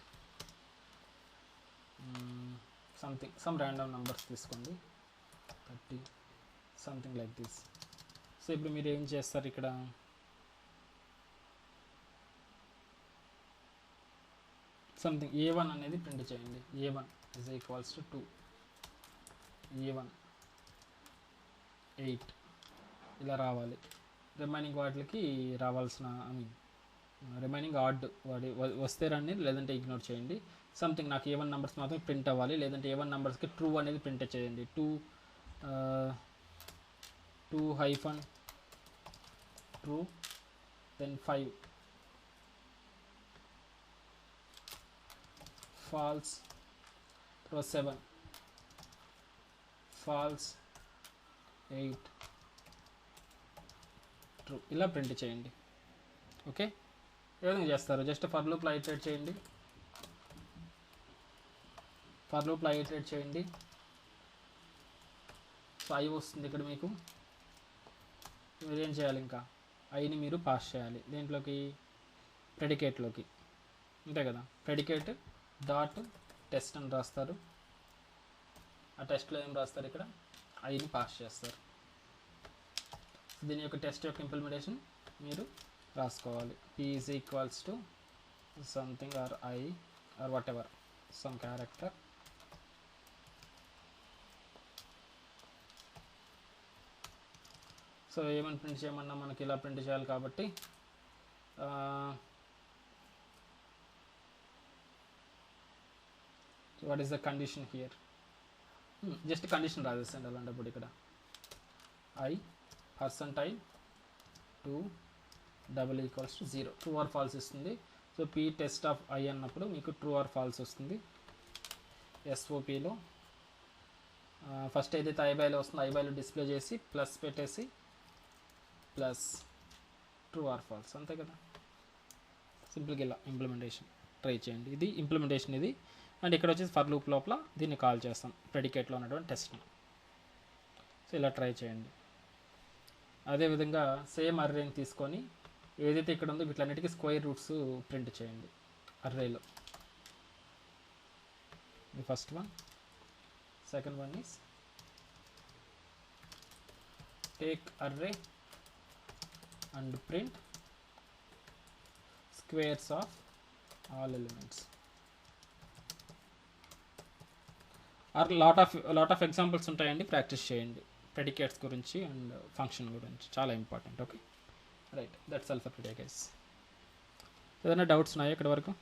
సంథింగ్, సమ్ ర్యాండమ్ నెంబర్స్ తీసుకోండి, 30 సంథింగ్ లైక్ దిస్. సో ఇప్పుడు మీరు ఏం చేస్తారు, ఇక్కడ సంథింగ్ a1 అనేది ప్రింట్ చేయండి. a1 is equals to 2, a1 8 ఇలా రావాలి. రిమైనింగ్ వాటికి రావాల్సిన రిమైనింగ్ ఆడ్ వాడి వస్తే రండి, లేదంటే ఇగ్నోర్ చేయండి. సంథింగ్ నాకు A1 నెంబర్స్ మాత్రం ప్రింట్ అవ్వాలి, లేదంటే A1 నెంబర్స్కి ట్రూ అనేది ప్రింట్ చేయండి. 2 hyphen true, then 5 false, 7 false, 8 true, ఇలా ప్రింట్ చేయండి. ఓకే, ఏ విధంగా చేస్తారు? జస్ట్ ఫర్ లూప్లో ఐటరేట్ చేయండి, ఫర్ లూప్లో ఐటరేట్ చేయండి. సో ఐ వస్తుంది ఇక్కడ మీకు. మీరు ఏం చేయాలి, ఇంకా ఐని మీరు పాస్ చేయాలి దేంట్లోకి? ప్రెడికేట్లోకి, అంతే కదా. ప్రెడికేట్ డాట్ టెస్ట్ అని రాస్తారు, ఆ టెస్ట్లో ఏం రాస్తారు, ఇక్కడ ఐని పాస్ చేస్తారు. దీని యొక్క టెస్ట్ యొక్క ఇంప్లిమెంటేషన్ మీరు రాసుకోవాలి. p is equals to something or I or whatever some character. So ఏమని ప్రింట్ చేయమన్నా మనకి ఇలా ప్రింట్ చేయాలి కాబట్టి what is the condition here? Just condition రాసేసండి అలాంటప్పుడు ఇక్కడ I percentile 2 double equals to 0, true or false ఇస్తుంది. So p test of I అన్నప్పుడు మీకు ట్రూ ఆర్ ఫాల్స్ వస్తుంది. ఎస్ఓపిలో ఫస్ట్ ఏదైతే ఐబైలో వస్తుందో ఐబైలో డిస్ప్లే చేసి ప్లస్ పెట్టేసి ప్లస్ ట్రూ ఆర్ ఫాల్స్, అంతే కదా. సింపుల్గా ఇలా ఇంప్లిమెంటేషన్ ట్రై చేయండి. ఇది ఇంప్లిమెంటేషన్ ఇది. అండ్ ఇక్కడ వచ్చేసి ఫర్ లూప్ లోపల దీన్ని కాల్ చేస్తాం, ప్రెడికేట్లో ఉన్నటువంటి టెస్ట్ని. సో ఇలా ట్రై చేయండి. అదేవిధంగా సేమ్ అర్రేని తీసుకొని ఏదైతే ఇక్కడ ఉందో వీటిలన్నిటికీ స్క్వేర్ రూట్స్ ప్రింట్ చేయండి అర్రేలో. The first one, second one is take array and print squares of all elements. Or lot of examples ఉంటాయండి, ప్రాక్టీస్ చేయండి. ప్రెడికేట్స్ గురించి అండ్ ఫంక్షన్ గురించి చాలా important. Okay right, that's all for today guys. ఏదైనా doubts ఉన్నాయా ఇక్కడ వరకు?